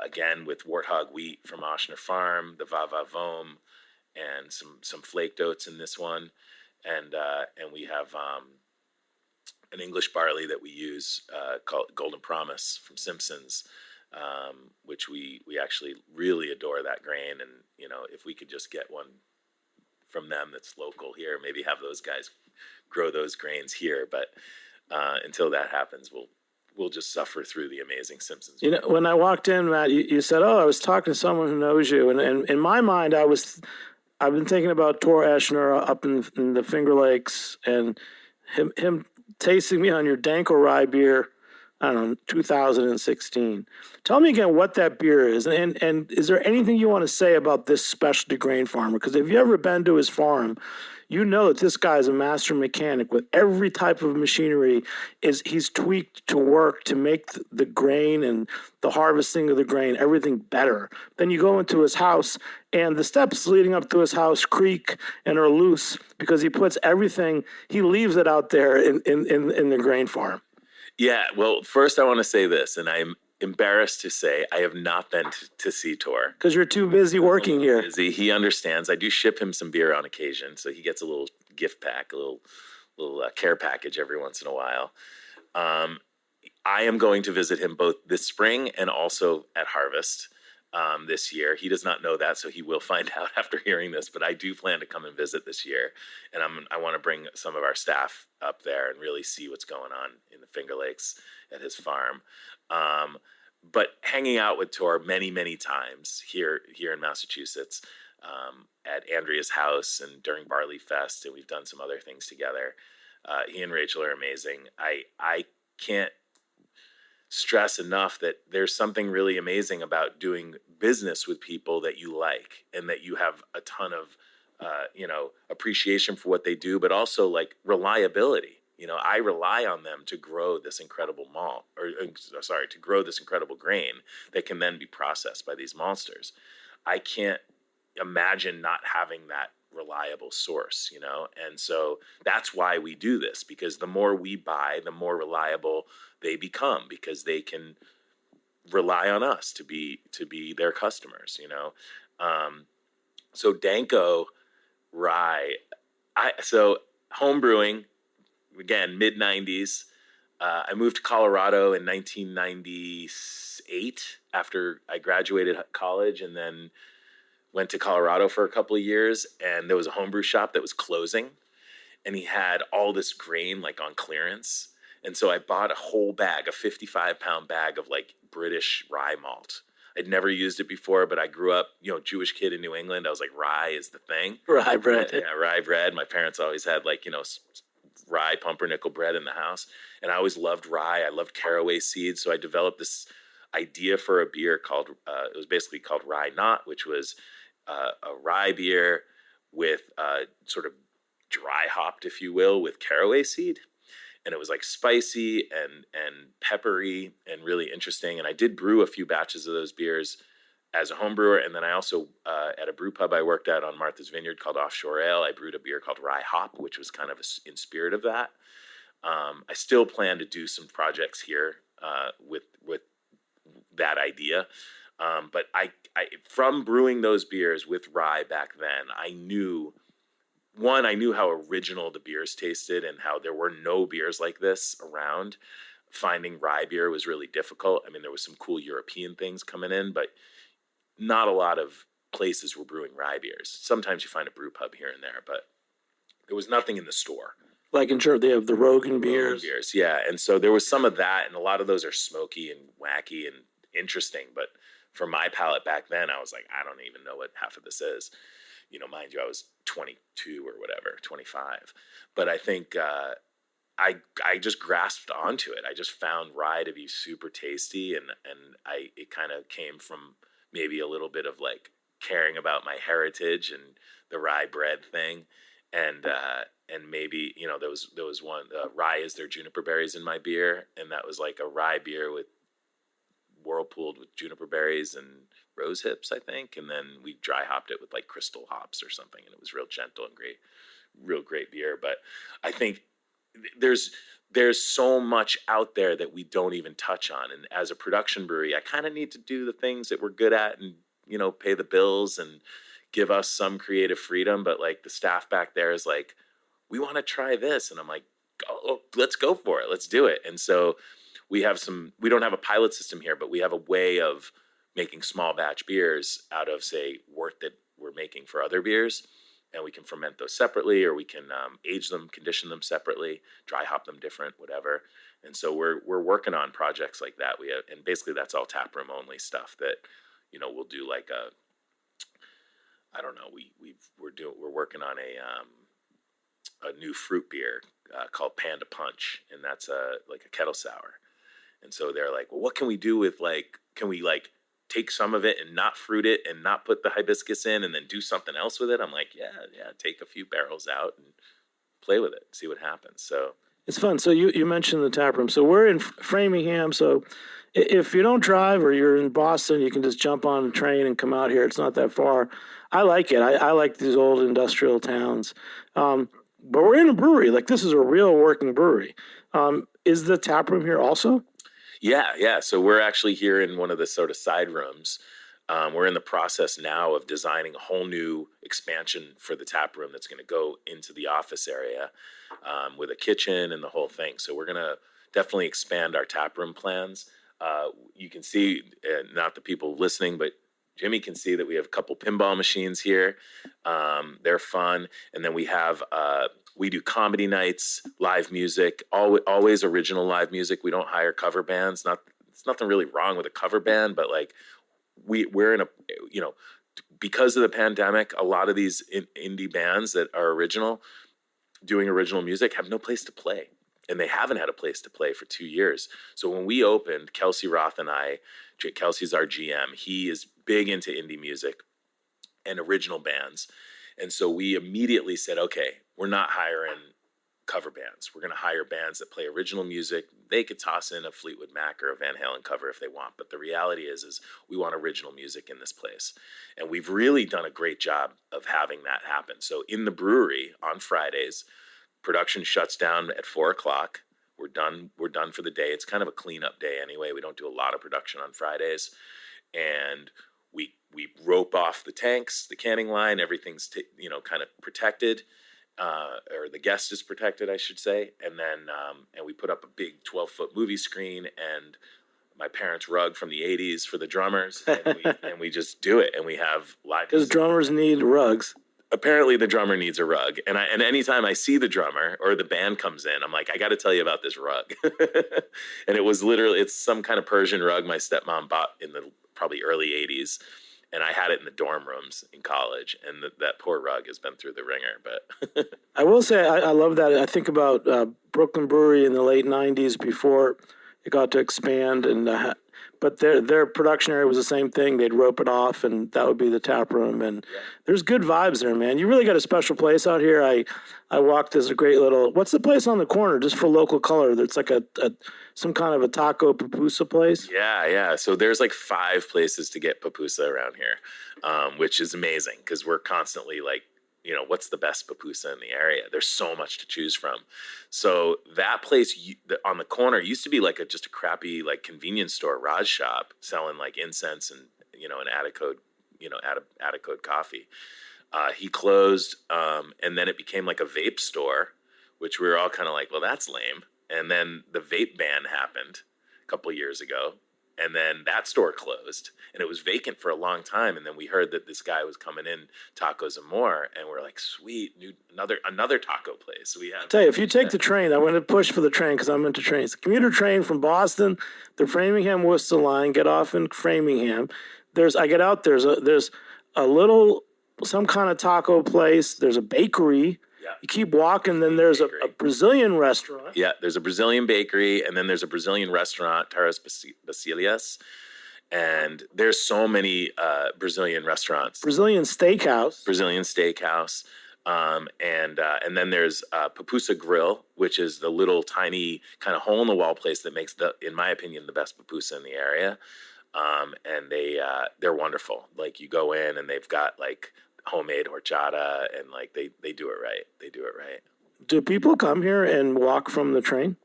Again, with Warthog wheat from Oshner Farm, the Va Va Vom, and some flaked oats in this one, and we have an English barley that we use called Golden Promise from Simpsons, which we actually really adore that grain, and if we could just get one from them that's local here, maybe have those guys grow those grains here, but until that happens, we'll just suffer through the amazing Simpsons. When I walked in, Matt, you said, "Oh, I was talking to someone who knows you," and in my mind, I've been thinking about Tor Eschner up in the Finger Lakes, and him tasting me on your Danko Rye beer, I don't know, 2016. Tell me again what that beer is, and is there anything you want to say about this specialty grain farmer? Because if you've ever been to his farm, you know that this guy is a master mechanic with every type of machinery. He's tweaked to work to make the grain and the harvesting of the grain, everything better. Then you go into his house, and the steps leading up to his house creak and are loose because he puts everything, he leaves it out there in the grain farm. Yeah, well, first I want to say this, and I'm embarrassed to say I have not been to see Tor. Because you're too busy working here. Busy. He understands. I do ship him some beer on occasion, so he gets a little gift pack, a little care package every once in a while. I am going to visit him both this spring and also at Harvest this year. He does not know that, so he will find out after hearing this, but I do plan to come and visit this year, and I want to bring some of our staff up there and really see what's going on in the Finger Lakes at his farm. But hanging out with Tor many, many times here in Massachusetts, at Andrea's house and during Barley Fest, and we've done some other things together. He and Rachel are amazing. I can't stress enough that there's something really amazing about doing business with people that you like and that you have a ton of appreciation for what they do, but also like reliability. I rely on them to grow this incredible malt, to grow this incredible grain that can then be processed by these monsters. I can't imagine not having that reliable source, and so that's why we do this, because the more we buy, the more reliable they become, because they can rely on us to be their customers, So Danko Rye, so home brewing, again, mid-90s. I moved to Colorado in 1998 after I graduated college, and then went to Colorado for a couple of years, and there was a homebrew shop that was closing, and he had all this grain like on clearance. And so I bought a whole bag, a 55-pound bag of like British rye malt. I'd never used it before, but I grew up, Jewish kid in New England. I was like, rye is the thing. Rye bread. Yeah, rye bread. My parents always had like, rye pumpernickel bread in the house. And I always loved rye. I loved caraway seeds. So I developed this idea for a beer called, it was basically called Rye Not, which was a rye beer with sort of dry hopped, if you will, with caraway seed. And it was like spicy and peppery and really interesting. And I did brew a few batches of those beers as a home brewer. And then I also, at a brew pub I worked at on Martha's Vineyard called Offshore Ale, I brewed a beer called Rye Hop, which was kind of in spirit of that. I still plan to do some projects here with that idea. But I from brewing those beers with rye back then, I knew how original the beers tasted and how there were no beers like this around. Finding rye beer was really difficult. I mean, there was some cool European things coming in, but not a lot of places were brewing rye beers. Sometimes you find a brew pub here and there, but there was nothing in the store. Like in Germany, they have the Rogan beers. Yeah. And so there was some of that, and a lot of those are smoky and wacky and interesting. But for my palate back then, I was like, I don't even know what half of this is. Mind you, I was 22 or whatever, 25. But I think I just grasped onto it. I just found rye to be super tasty, and it kind of came from maybe a little bit of like caring about my heritage and the rye bread thing. and maybe, there was one, rye is there juniper berries in my beer, and that was like a rye beer with whirlpooled with juniper berries and rose hips, I think, and then we dry hopped it with like crystal hops or something, and it was real gentle and great, real great beer. But I think there's so much out there that we don't even touch on, and as a production brewery, I kind of need to do the things that we're good at and pay the bills and give us some creative freedom. But like the staff back there is like, we want to try this, and I'm like, oh, let's go for it, let's do it. And so we don't have a pilot system here, but we have a way of making small batch beers out of, say, wort that we're making for other beers. And we can ferment those separately, or we can age them, condition them separately, dry hop them different, whatever. And so we're working on projects like that. And basically that's all taproom only stuff that, we'll do like I don't know, we're working on a new fruit beer called Panda Punch, and that's like a kettle sour. And so they're like, well, what can we do with can we take some of it and not fruit it and not put the hibiscus in and then do something else with it? I'm like, yeah, take a few barrels out and play with it, see what happens. So it's fun. So you mentioned the tap room. So we're in Framingham. So if you don't drive or you're in Boston, you can just jump on a train and come out here. It's not that far. I like it. I like these old industrial towns. But we're in a brewery. Like, this is a real working brewery. Is the tap room here also? Yeah. So we're actually here in one of the sort of side rooms. We're in the process now of designing a whole new expansion for the tap room that's going to go into the office area with a kitchen and the whole thing. So we're going to definitely expand our tap room plans. You can see, not the people listening, but Jimmy can see that we have a couple pinball machines here. They're fun. And then we do comedy nights, live music, always original live music. We don't hire cover bands. There's nothing really wrong with a cover band, but like we're in because of the pandemic, a lot of these indie bands that are doing original music have no place to play. And they haven't had a place to play for 2 years. So when we opened, Kelsey Roth and Kelsey's our GM. He is big into indie music and original bands. And so we immediately said, okay, we're not hiring cover bands. We're going to hire bands that play original music. They could toss in a Fleetwood Mac or a Van Halen cover if they want. But the reality is we want original music in this place. And we've really done a great job of having that happen. So in the brewery on Fridays, production shuts down at 4:00. We're done for the day. It's kind of a cleanup day anyway. We don't do a lot of production on Fridays. And we rope off the tanks, the canning line, everything's kind of protected, or the guest is protected, I should say. And then and we put up a big 12-foot movie screen and my parents' rug from the 80s for the drummers, and we just do it. And we have live. Because drummers need rugs. Apparently the drummer needs a rug. And anytime I see the drummer or the band comes in, I'm like, I got to tell you about this rug. And it's some kind of Persian rug my stepmom bought in the probably early 80s. And I had it in the dorm rooms in college. And that poor rug has been through the ringer. But I will say, I love that. I think about Brooklyn Brewery in the late 90s before it got to expand. But their production area was the same thing. They'd rope it off, and that would be the tap room. And there's good vibes there, man. You really got a special place out here. I walked. There's a great little. What's the place on the corner just for local color? That's like some kind of a taco pupusa place. Yeah. So there's like 5 places to get pupusa around here, which is amazing because we're constantly like, what's the best pupusa in the area? There's so much to choose from. So that place on the corner used to be like just a crappy like convenience store, Raj shop, selling like incense and an Attacode coffee. He closed, and then it became like a vape store, which we were all kind of like, well, that's lame. And then the vape ban happened a couple of years ago. And then that store closed, and it was vacant for a long time. And then we heard that this guy was coming in, Tacos and More, and we're like, sweet, another taco place. I'll tell you, if you take the train, I'm going to push for the train because I'm into trains. The commuter train from Boston, the Framingham Worcester line, get off in Framingham. I get out, there's a little, some kind of taco place. There's a bakery. Yeah. You keep walking, then there's a Brazilian restaurant. Yeah, there's a Brazilian bakery, and then there's a Brazilian restaurant, Taras Bacilias. And there's so many Brazilian restaurants. Brazilian steakhouse. And then there's Pupusa Grill, which is the little tiny kind of hole in the wall place that makes in my opinion, the best pupusa in the area. And they're wonderful. Like you go in and they've got like homemade horchata and like they do it right. They do it right. Do people come here and walk from the train?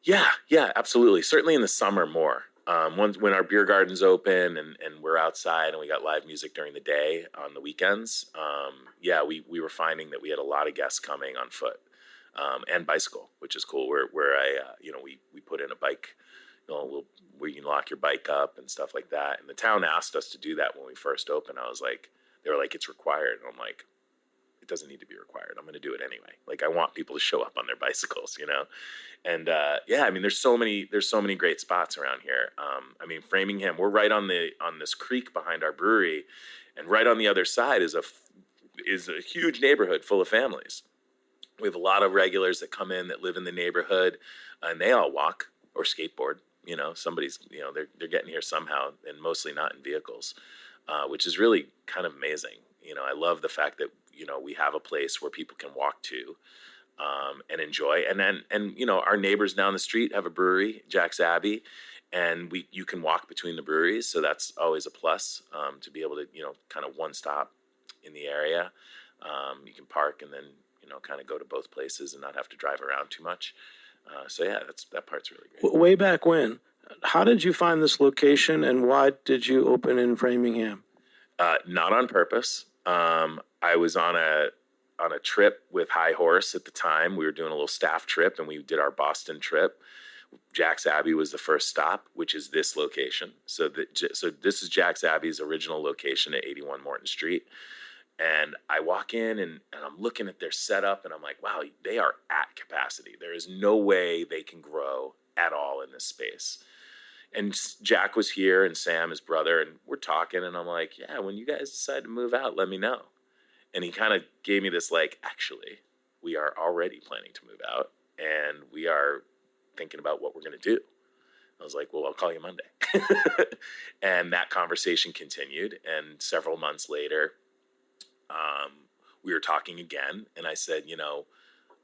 Yeah, absolutely. Certainly in the summer more. When our beer garden's open and we're outside and we got live music during the day on the weekends, we were finding that we had a lot of guests coming on foot and bicycle, which is cool. We put in a bike, where you can lock your bike up and stuff like that. And the town asked us to do that when we first opened. They were like, it's required. And I'm like, it doesn't need to be required. I'm going to do it anyway. Like I want people to show up on their bicycles, And there's so many great spots around here. Framingham, we're right on this creek behind our brewery, and right on the other side is a huge neighborhood full of families. We have a lot of regulars that come in that live in the neighborhood, and they all walk or skateboard. Somebody's they're getting here somehow, and mostly not in vehicles, which is really kind of amazing. I love the fact that we have a place where people can walk to and enjoy. And our neighbors down the street have a brewery, Jack's Abbey, and you can walk between the breweries. So that's always a plus to be able to, kind of one stop in the area. You can park and then, kind of go to both places and not have to drive around too much. That part's really great. Way back when, how did you find this location and why did you open in Framingham? Not on purpose. I was on a trip with High Horse at the time. We were doing a little staff trip and we did our Boston trip. Jack's Abbey was the first stop, which is this location. So this is Jack's Abbey's original location at 81 Morton Street. And I walk in and I'm looking at their setup and I'm like, wow, they are at capacity. There is no way they can grow at all in this space. And Jack was here and Sam, his brother, and we're talking and I'm like, yeah, when you guys decide to move out, let me know. And he kind of gave me this actually, we are already planning to move out and we are thinking about what we're going to do. I was like, well, I'll call you Monday. And that conversation continued. And several months later, we were talking again. And I said,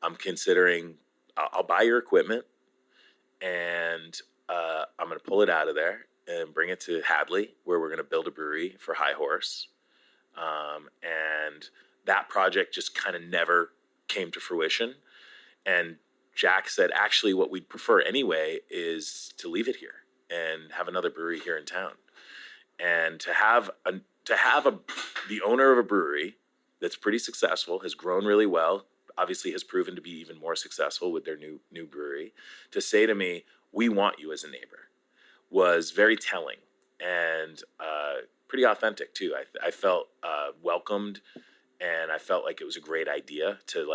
I'm considering, I'll buy your equipment and I'm going to pull it out of there and bring it to Hadley, where we're going to build a brewery for High Horse. And that project just kind of never came to fruition. And Jack said, actually, what we'd prefer anyway is to leave it here and have another brewery here in town. And to have the owner of a brewery that's pretty successful, has grown really well, obviously has proven to be even more successful with their new brewery, to say to me, we want you as a neighbor, was very telling and pretty authentic too. I felt welcomed, and I felt like it was a great idea to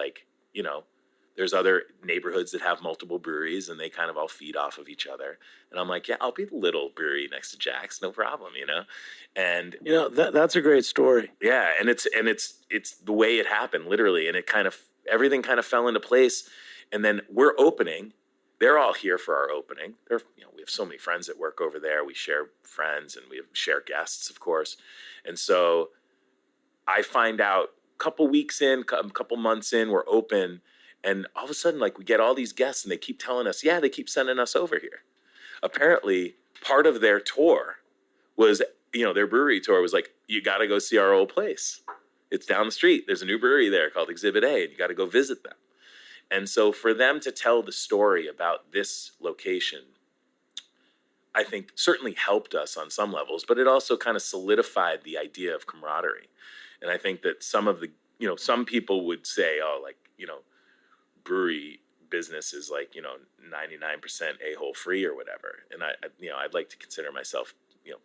there's other neighborhoods that have multiple breweries and they kind of all feed off of each other. And I'm like, yeah, I'll be the little brewery next to Jack's, no problem, And that's a great story. Yeah, and it's the way it happened, literally, and everything kind of fell into place. And then we're opening. They're all here for our opening. We have so many friends that work over there. We share friends and we share guests, of course. And so I find out a couple months in, we're open. And all of a sudden, we get all these guests and they keep telling us, yeah, they keep sending us over here. Apparently, part of their tour was, their brewery tour was like, you got to go see our old place. It's down the street. There's a new brewery there called Exhibit A, and you got to go visit them. And so for them to tell the story about this location, I think certainly helped us on some levels, but it also kind of solidified the idea of camaraderie. And I think that some people would say, brewery business is 99% a-hole free or whatever. And I'd like to consider myself,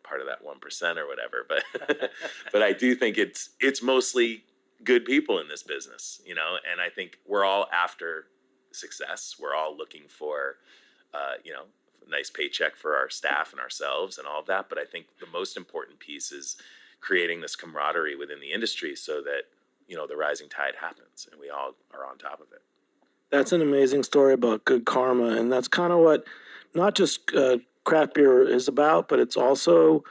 part of that 1% or whatever, but I do think it's mostly good people in this business, and I think we're all after success. We're all looking for, a nice paycheck for our staff and ourselves and all of that. But I think the most important piece is creating this camaraderie within the industry so that, the rising tide happens and we all are on top of it. That's an amazing story about good karma. And that's kind of what not just craft beer is about, but it's also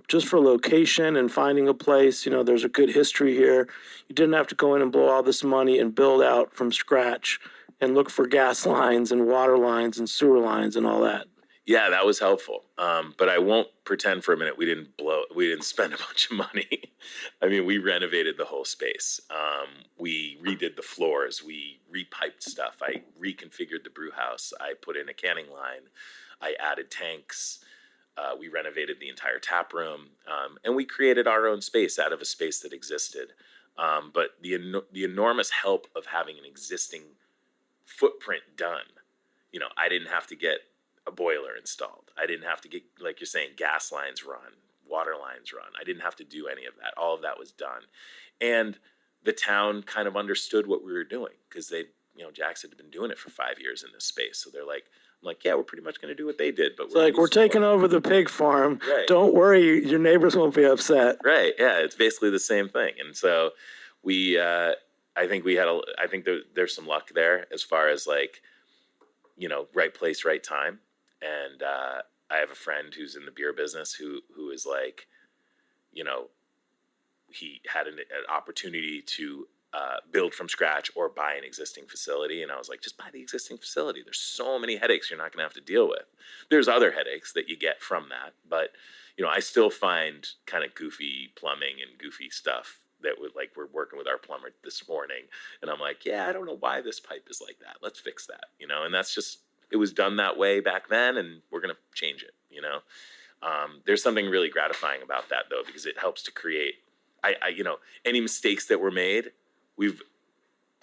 just for location and finding a place. You know, there's a good history here. You didn't have to go in and blow all this money and build out from scratch and look for gas lines and water lines and sewer lines and all that. Yeah, that was helpful. But I won't pretend for a minute we didn't spend a bunch of money. I mean, we renovated the whole space. We redid the floors. We repiped stuff. I reconfigured the brew house. I put in a canning line. I added tanks. We renovated the entire tap room. And we created our own space out of a space that existed. But the enormous help of having an existing footprint done, you know, I didn't have to get a boiler installed. I didn't have to get, like you're saying, gas lines run, water lines run. I didn't have to do any of that. All of that was done. And the town kind of understood what we were doing because they, you know, Jax had been doing it for 5 years in this space. So they're like, I'm like, yeah, we're pretty much going to do what they did. But we're taking over the pig farm. Right. Don't worry, your neighbors won't be upset. Right. Yeah. It's basically the same thing. And so I think there's some luck there as far as like, you know, right place, right time. And I have a friend who's in the beer business who is like, you know, he had an opportunity to build from scratch or buy an existing facility. And I was like, just buy the existing facility. There's so many headaches you're not going to have to deal with. There's other headaches that you get from that. But, you know, I still find kind of goofy plumbing and goofy stuff that would, like, we're working with our plumber this morning. And I'm like, yeah, I don't know why this pipe is like that. Let's fix that, you know, and that's just, it was done that way back then, and we're going to change it, you know? There's something really gratifying about that, though, because it helps to create, you know, any mistakes that were made, we've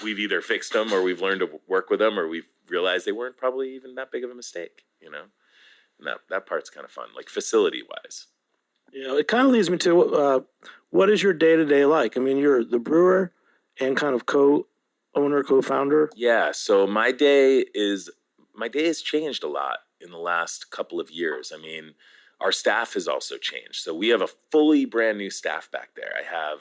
either fixed them or we've learned to work with them or we've realized they weren't probably even that big of a mistake, you know? And that part's kind of fun, like facility-wise. You know, it kind of leads me to what is your day-to-day like? I mean, you're the brewer and kind of co-owner, co-founder. Yeah, so my day has changed a lot in the last couple of years. I mean, our staff has also changed. So we have a fully brand new staff back there. I have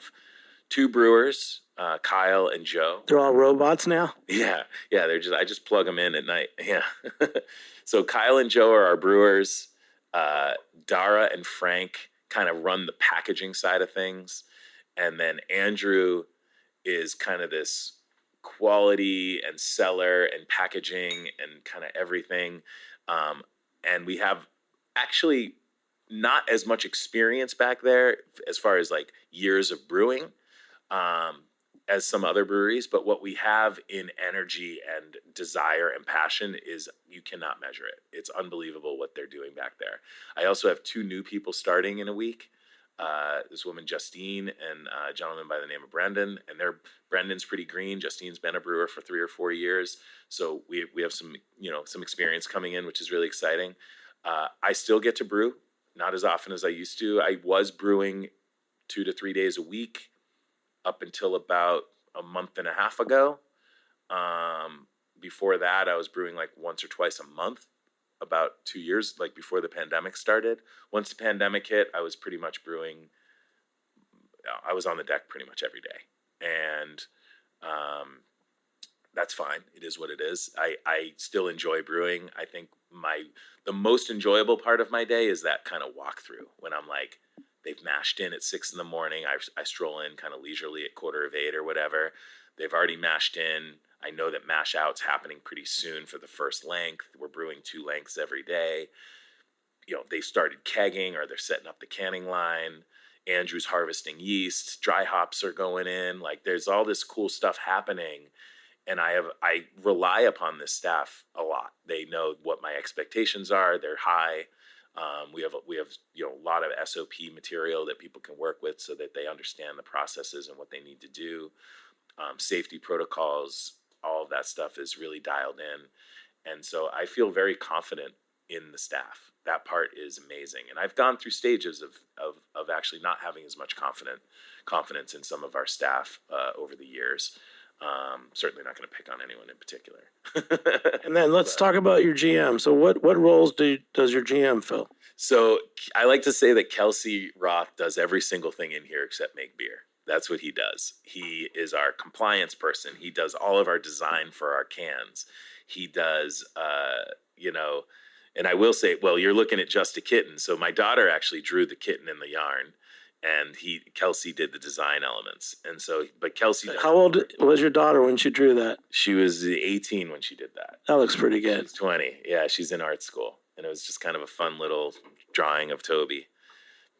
2 brewers, Kyle and Joe. They're all robots now? Yeah. I just plug them in at night. Yeah. So Kyle and Joe are our brewers. Dara and Frank kind of run the packaging side of things. And then Andrew is kind of this quality and cellar and packaging and kind of everything. And we have actually not as much experience back there as far as like years of brewing as some other breweries, but what we have in energy and desire and passion is you cannot measure it. It's unbelievable what they're doing back there. I also have 2 new people starting in a week. This woman, Justine, and a gentleman by the name of Brendan. And Brendan's pretty green. Justine's been a brewer for 3 or 4 years. So we have some experience coming in, which is really exciting. I still get to brew, not as often as I used to. I was brewing 2 to 3 days a week up until about a month and a half ago. Before that, I was brewing like once or twice a month, about 2 years, like before the pandemic started. Once the pandemic hit, I was pretty much brewing. I was on the deck pretty much every day. And that's fine. It is what it is. I still enjoy brewing. I think the most enjoyable part of my day is that kind of walkthrough when I'm like, they've mashed in at 6 a.m. I stroll in kind of leisurely at 7:45 or whatever. They've already mashed in. I know that mash out's happening pretty soon for the first length. We're brewing 2 lengths every day. You know, they started kegging or they're setting up the canning line. Andrew's harvesting yeast. Dry hops are going in. Like there's all this cool stuff happening. And I rely upon this staff a lot. They know what my expectations are. They're high. We have a lot of SOP material that people can work with so that they understand the processes and what they need to do. Safety protocols, all of that stuff is really dialed in. And so I feel very confident in the staff. That part is amazing. And I've gone through stages of actually not having as much confidence in some of our staff over the years. Certainly not going to pick on anyone in particular. And then let's talk about your GM. So what roles does your GM fill? So I like to say that Kelsey Roth does every single thing in here except make beer. That's what he does. He is our compliance person. He does all of our design for our cans. He does, And I will say, well, you're looking at Just a Kitten. So my daughter actually drew the kitten in the yarn, and Kelsey did the design elements. And so, but Kelsey, How old was your daughter when she drew that? she was 18 when she did that. That looks pretty good. She's 20. Yeah, she's in art school. And it was just kind of a fun little drawing of Toby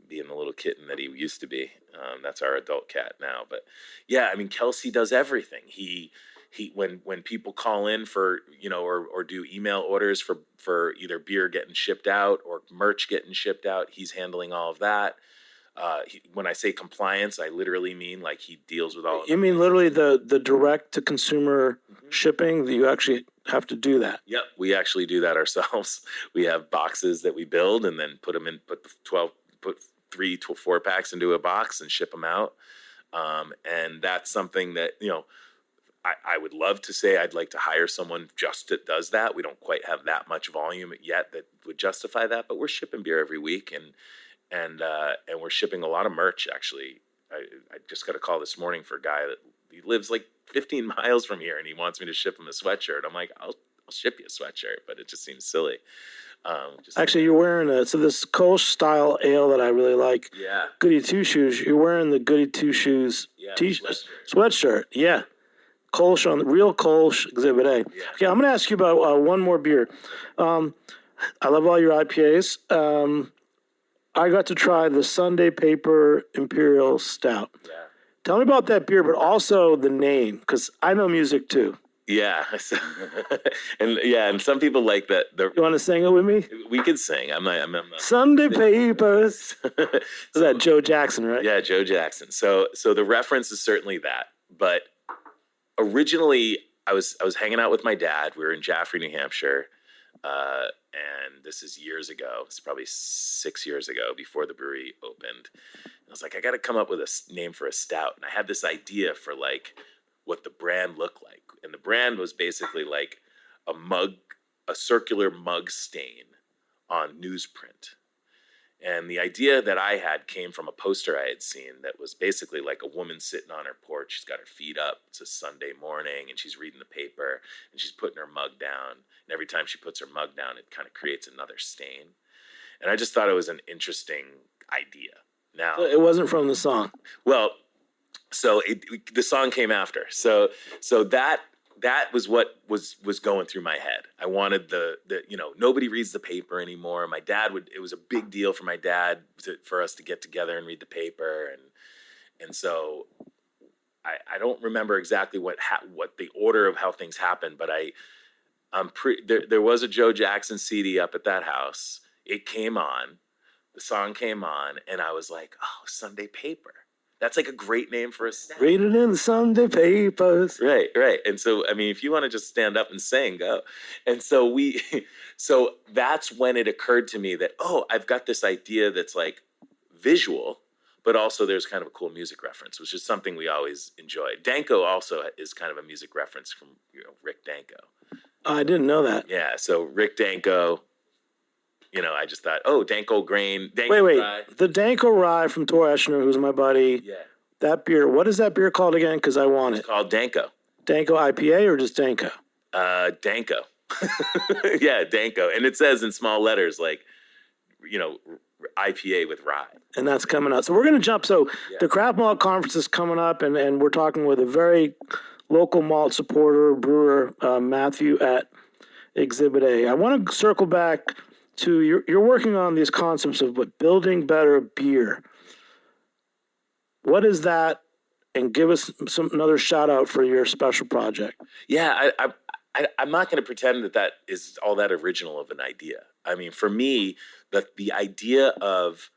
being the little kitten that he used to be. That's our adult cat now. But yeah, I mean, Kelsey does everything. When people call in for, or do email orders for either beer getting shipped out or merch getting shipped out, he's handling all of that. When I say compliance, I literally mean like he deals with all of You mean literally the direct to consumer shipping, that you actually have to do that? Yep, we actually do that ourselves. We have boxes that we build and then put 3 to 4 packs into a box and ship them out. And that's something that, I would love to say I'd like to hire someone just that does that. We don't quite have that much volume yet that would justify that, but we're shipping beer every week, and we're shipping a lot of merch. Actually, I just got a call this morning for a guy that he lives like 15 miles from here, and he wants me to ship him a sweatshirt. I'm like, I'll ship you a sweatshirt, but it just seems silly. Actually, you're wearing this Kolsch style ale that I really like. Yeah. Goody Two Shoes. You're wearing the Goody Two Shoes sweatshirt. Yeah. Kolsch on the real Kolsch Exhibit A. Yeah. Okay, I'm going to ask you about one more beer. I love all your IPAs. I got to try the Sunday Paper Imperial Stout. Yeah. Tell me about that beer, but also the name, because I know music too. Yeah. And some people like that. You want to sing it with me? We could sing. I'm not. Sunday Papers. Is that Joe Jackson, right? Yeah, Joe Jackson. So the reference is certainly that. But originally, I was hanging out with my dad. We were in Jaffrey, New Hampshire, and this is years ago. It's probably 6 years ago, before the brewery opened. And I was like, I got to come up with a name for a stout. And I had this idea for like what the brand looked like. And the brand was basically like a circular mug stain on newsprint. And the idea that I had came from a poster I had seen that was basically like a woman sitting on her porch. She's got her feet up. It's a Sunday morning, and she's reading the paper, and she's putting her mug down. And every time she puts her mug down, it kind of creates another stain. And I just thought it was an interesting idea. Now, It wasn't from the song. well, so the song came after. So that was what was going through my head. I wanted the nobody reads the paper anymore. My dad it was a big deal for my dad for us to get together and read the paper, and so I don't remember exactly what the order of how things happened, but there was a Joe Jackson CD up at that house. It came on, the song came on, and I was like, oh, Sunday Paper. That's like a great name for a stout. Read it in the Sunday Papers. Right. And so, I mean, if you want to just stand up and sing, go. And so so that's when it occurred to me that, I've got this idea that's like visual, but also there's kind of a cool music reference, which is something we always enjoyed. Danko also is kind of a music reference from Rick Danko. I didn't know that. Yeah. So Rick Danko, I just thought, Danko Grain. Wait. Rye. The Danko Rye from Tor Eschner, who's my buddy. Yeah. That beer, what is that beer called again? Because I want it. It's called Danko. Danko IPA or just Danko? Danko. Yeah, Danko. And it says in small letters, like, IPA with rye. And that's coming up. So we're going to jump. So Yeah. the Craft Malt Conference is coming up, and we're talking with a very local malt supporter, brewer, Mathew at Exhibit A. I want to circle back to you're working on these concepts of building better beer. What is that? And give us another shout out for your special project. Yeah, I'm not going to pretend that is all that original of an idea. I mean, for me, the idea of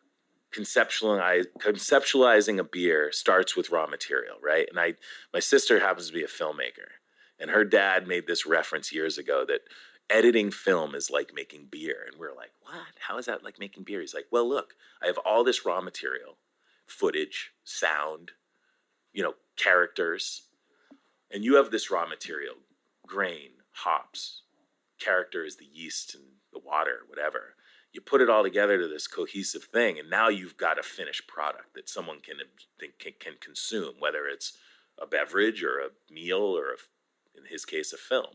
conceptualizing a beer starts with raw material, right? And my sister happens to be a filmmaker, and her dad made this reference years ago that editing film is like making beer. And we're like, what? How is that like making beer? He's like, well, look, I have all this raw material, footage, sound, characters, and you have this raw material, grain, hops, character is the yeast and the water, whatever. You put it all together to this cohesive thing, and now you've got a finished product that someone can consume, whether it's a beverage or a meal or, in his case, a film.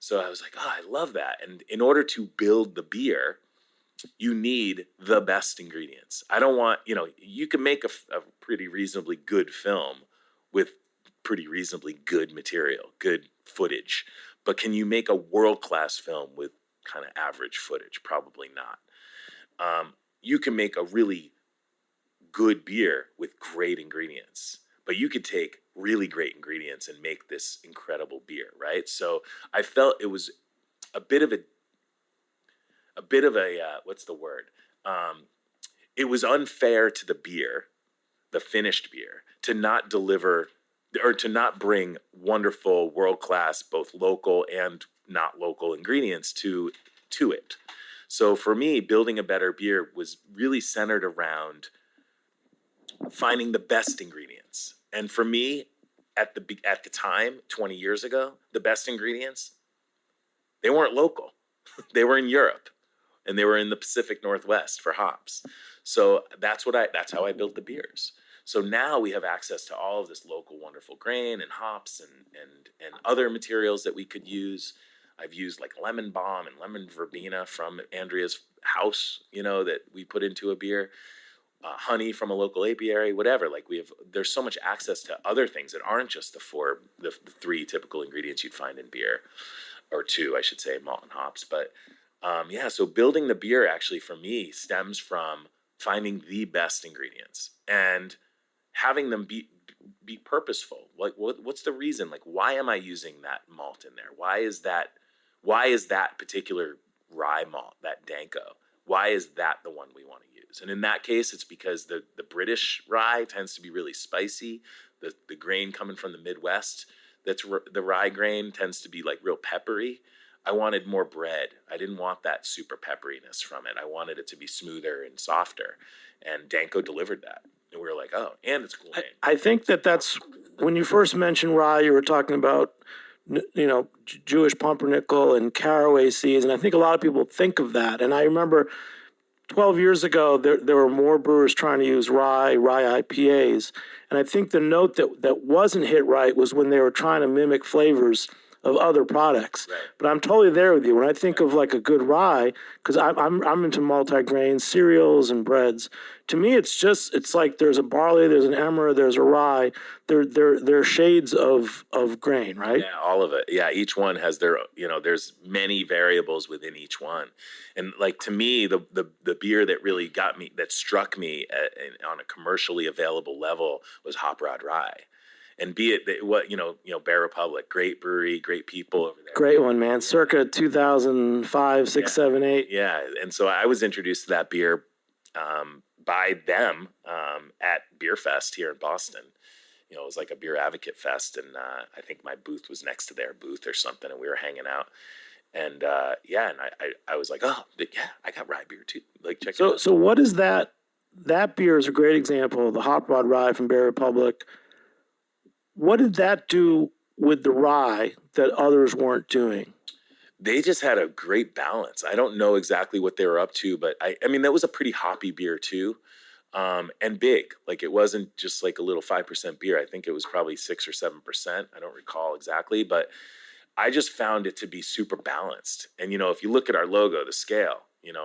So I was like, oh, I love that. And in order to build the beer, you need the best ingredients. I don't want, you can make a pretty reasonably good film with pretty reasonably good material, good footage. But can you make a world-class film with kind of average footage? Probably not. You can make a really good beer with great ingredients, but you could take really great ingredients and make this incredible beer, right? So I felt it was a bit of a what's the word? It was unfair to the beer, the finished beer, to not deliver or to not bring wonderful, world-class, both local and not local ingredients to it. So for me, building a better beer was really centered around finding the best ingredients. And for me, at the time, 20 years ago, the best ingredients, they weren't local. They were in Europe, and they were in the Pacific Northwest for hops. So that's how I built the beers. So now we have access to all of this local wonderful grain and hops and other materials that we could use. I've used like lemon balm and lemon verbena from Andrea's house, that we put into a beer. Honey from a local apiary, whatever. Like there's so much access to other things that aren't just the three typical ingredients you'd find in beer, or two, I should say, malt and hops. But so building the beer actually for me stems from finding the best ingredients and having them be purposeful. Like what's the reason? Like, why am I using that malt in there? Why is that particular rye malt, that Danko? Why is that the one we want to use? And in that case, it's because the British rye tends to be really spicy. The grain coming from the Midwest, the rye grain tends to be like real peppery. I wanted more bread. I didn't want that super pepperiness from it. I wanted it to be smoother and softer. And Danko delivered that. And we were like, oh, and it's cool. I think that's when you first mentioned rye, you were talking about, Jewish pumpernickel and caraway seeds. And I think a lot of people think of that. And I remember 12 years ago, there were more brewers trying to use rye IPAs. And I think the note that wasn't hit right was when they were trying to mimic flavors of other products. Right. But I'm totally there with you. When I think of like a good rye, because I'm into multi-grain cereals and breads. To me, it's like there's a barley, there's an emmer, there's a rye. They're shades of grain, right? Yeah, all of it. Yeah, each one has their, there's many variables within each one. And like to me, the beer that really that struck me on a commercially available level was Hop Rod Rye. And be it Bear Republic, great brewery, great people over there. Great one, man. Circa 2005, 6, 7, 8. Yeah, and so I was introduced to that beer by them at Beer Fest here in Boston. It was like a beer advocate fest, and I think my booth was next to their booth or something, and we were hanging out. And and I was like, oh, yeah, I got rye beer too. Like, check it out. So what is that? That beer is a great example. The Hop Rod Rye from Bear Republic. What did that do with the rye that others weren't doing? They just had a great balance. I don't know exactly what they were up to, but I mean, that was a pretty hoppy beer too, and big. Like, it wasn't just like a little 5% beer. I think it was probably 6 or 7%. I don't recall exactly, but I just found it to be super balanced. And, if you look at our logo, the scale,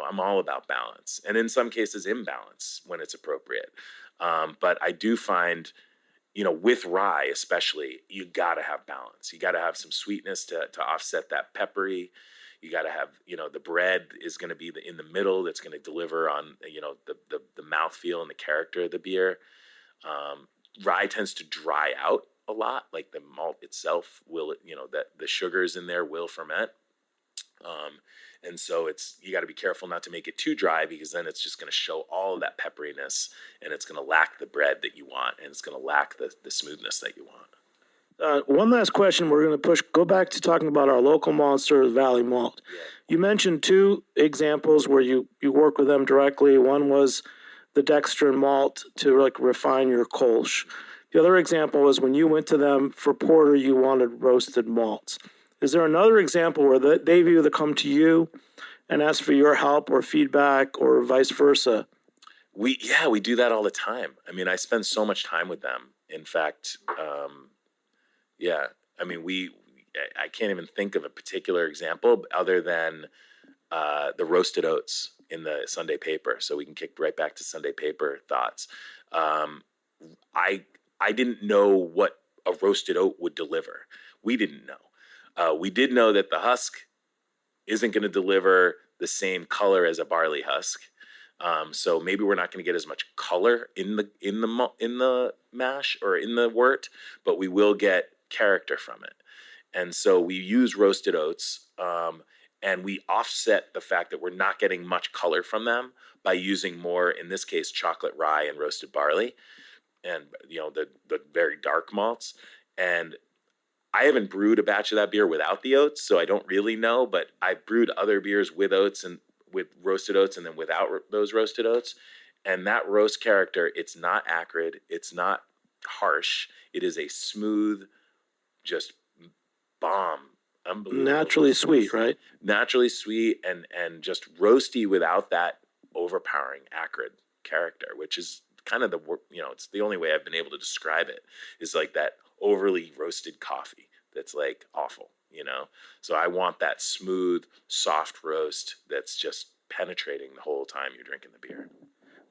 I'm all about balance, and in some cases imbalance when it's appropriate. But I do find, with rye especially, you got to have balance. You got to have some sweetness to offset that peppery. You got to have, the bread is going to be in the middle that's going to deliver on, the mouthfeel and the character of the beer. Rye tends to dry out a lot, like the malt itself will, that the sugars in there will ferment. And so you got to be careful not to make it too dry, because then it's just going to show all of that pepperiness, and it's going to lack the bread that you want, and it's going to lack the smoothness that you want. One last question. We're going to go back to talking about our local maltster, Valley Malt. Yeah. You mentioned two examples where you work with them directly. One was the dextrin malt to refine your Kolsch. The other example was when you went to them for porter, you wanted roasted malts. Is there another example where they've either come to you and asked for your help or feedback, or vice versa? We do that all the time. I mean, I spend so much time with them. In fact, I can't even think of a particular example other than the roasted oats in the Sunday paper. So we can kick right back to Sunday paper thoughts. I didn't know what a roasted oat would deliver. We didn't know. We did know that the husk isn't going to deliver the same color as a barley husk. So maybe we're not going to get as much color in the mash or in the wort, but we will get character from it. And so we use roasted oats, and we offset the fact that we're not getting much color from them by using more, in this case, chocolate rye and roasted barley, and the very dark malts. And I haven't brewed a batch of that beer without the oats, so I don't really know. But I've brewed other beers with oats and with roasted oats, and then without those roasted oats. And that roast character, it's not acrid, it's not harsh. It is a smooth, just bomb. Unbelievable. Naturally sweet, right? Naturally sweet and just roasty without that overpowering acrid character, which is kind of it's the only way I've been able to describe it, is like that overly roasted coffee that's like awful, So I want that smooth, soft roast that's just penetrating the whole time you're drinking the beer.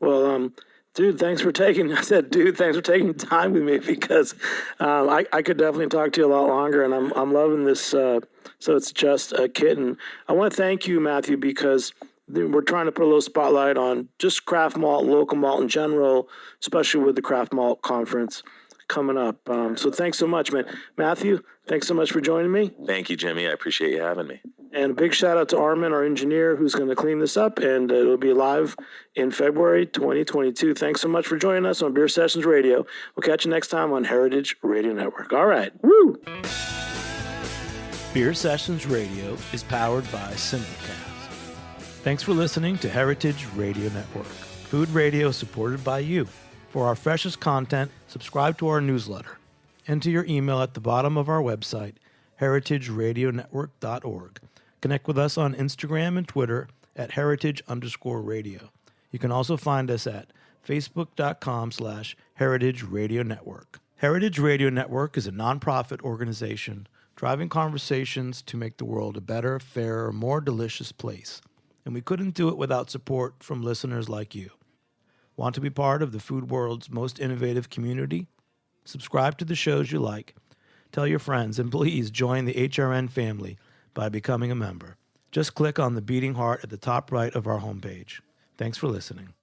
Well, dude, thanks for taking time with me, because I could definitely talk to you a lot longer, and I'm loving this. So it's just a kitten. I want to thank you, Matthew, because we're trying to put a little spotlight on just craft malt, local malt in general, especially with the Craft Malt Conference coming up. So thanks so much, man. Matthew, thanks so much for joining me. Thank you, Jimmy. I appreciate you having me. And a big shout out to Armin, our engineer, who's going to clean this up, and it'll be live in February 2022. Thanks so much for joining us on Beer Sessions Radio. We'll catch you next time on Heritage Radio Network. All right. Woo! Beer Sessions Radio is powered by Simplecast. Thanks for listening to Heritage Radio Network, food radio supported by you. For our freshest content, subscribe to our newsletter. Enter your email at the bottom of our website, heritageradionetwork.org. Connect with us on Instagram and Twitter at heritage_radio. You can also find us at facebook.com/Heritage Radio Network. Heritage Radio Network is a nonprofit organization driving conversations to make the world a better, fairer, more delicious place. And we couldn't do it without support from listeners like you. Want to be part of the food world's most innovative community? Subscribe to the shows you like. Tell your friends, and please join the HRN family by becoming a member. Just click on the beating heart at the top right of our homepage. Thanks for listening.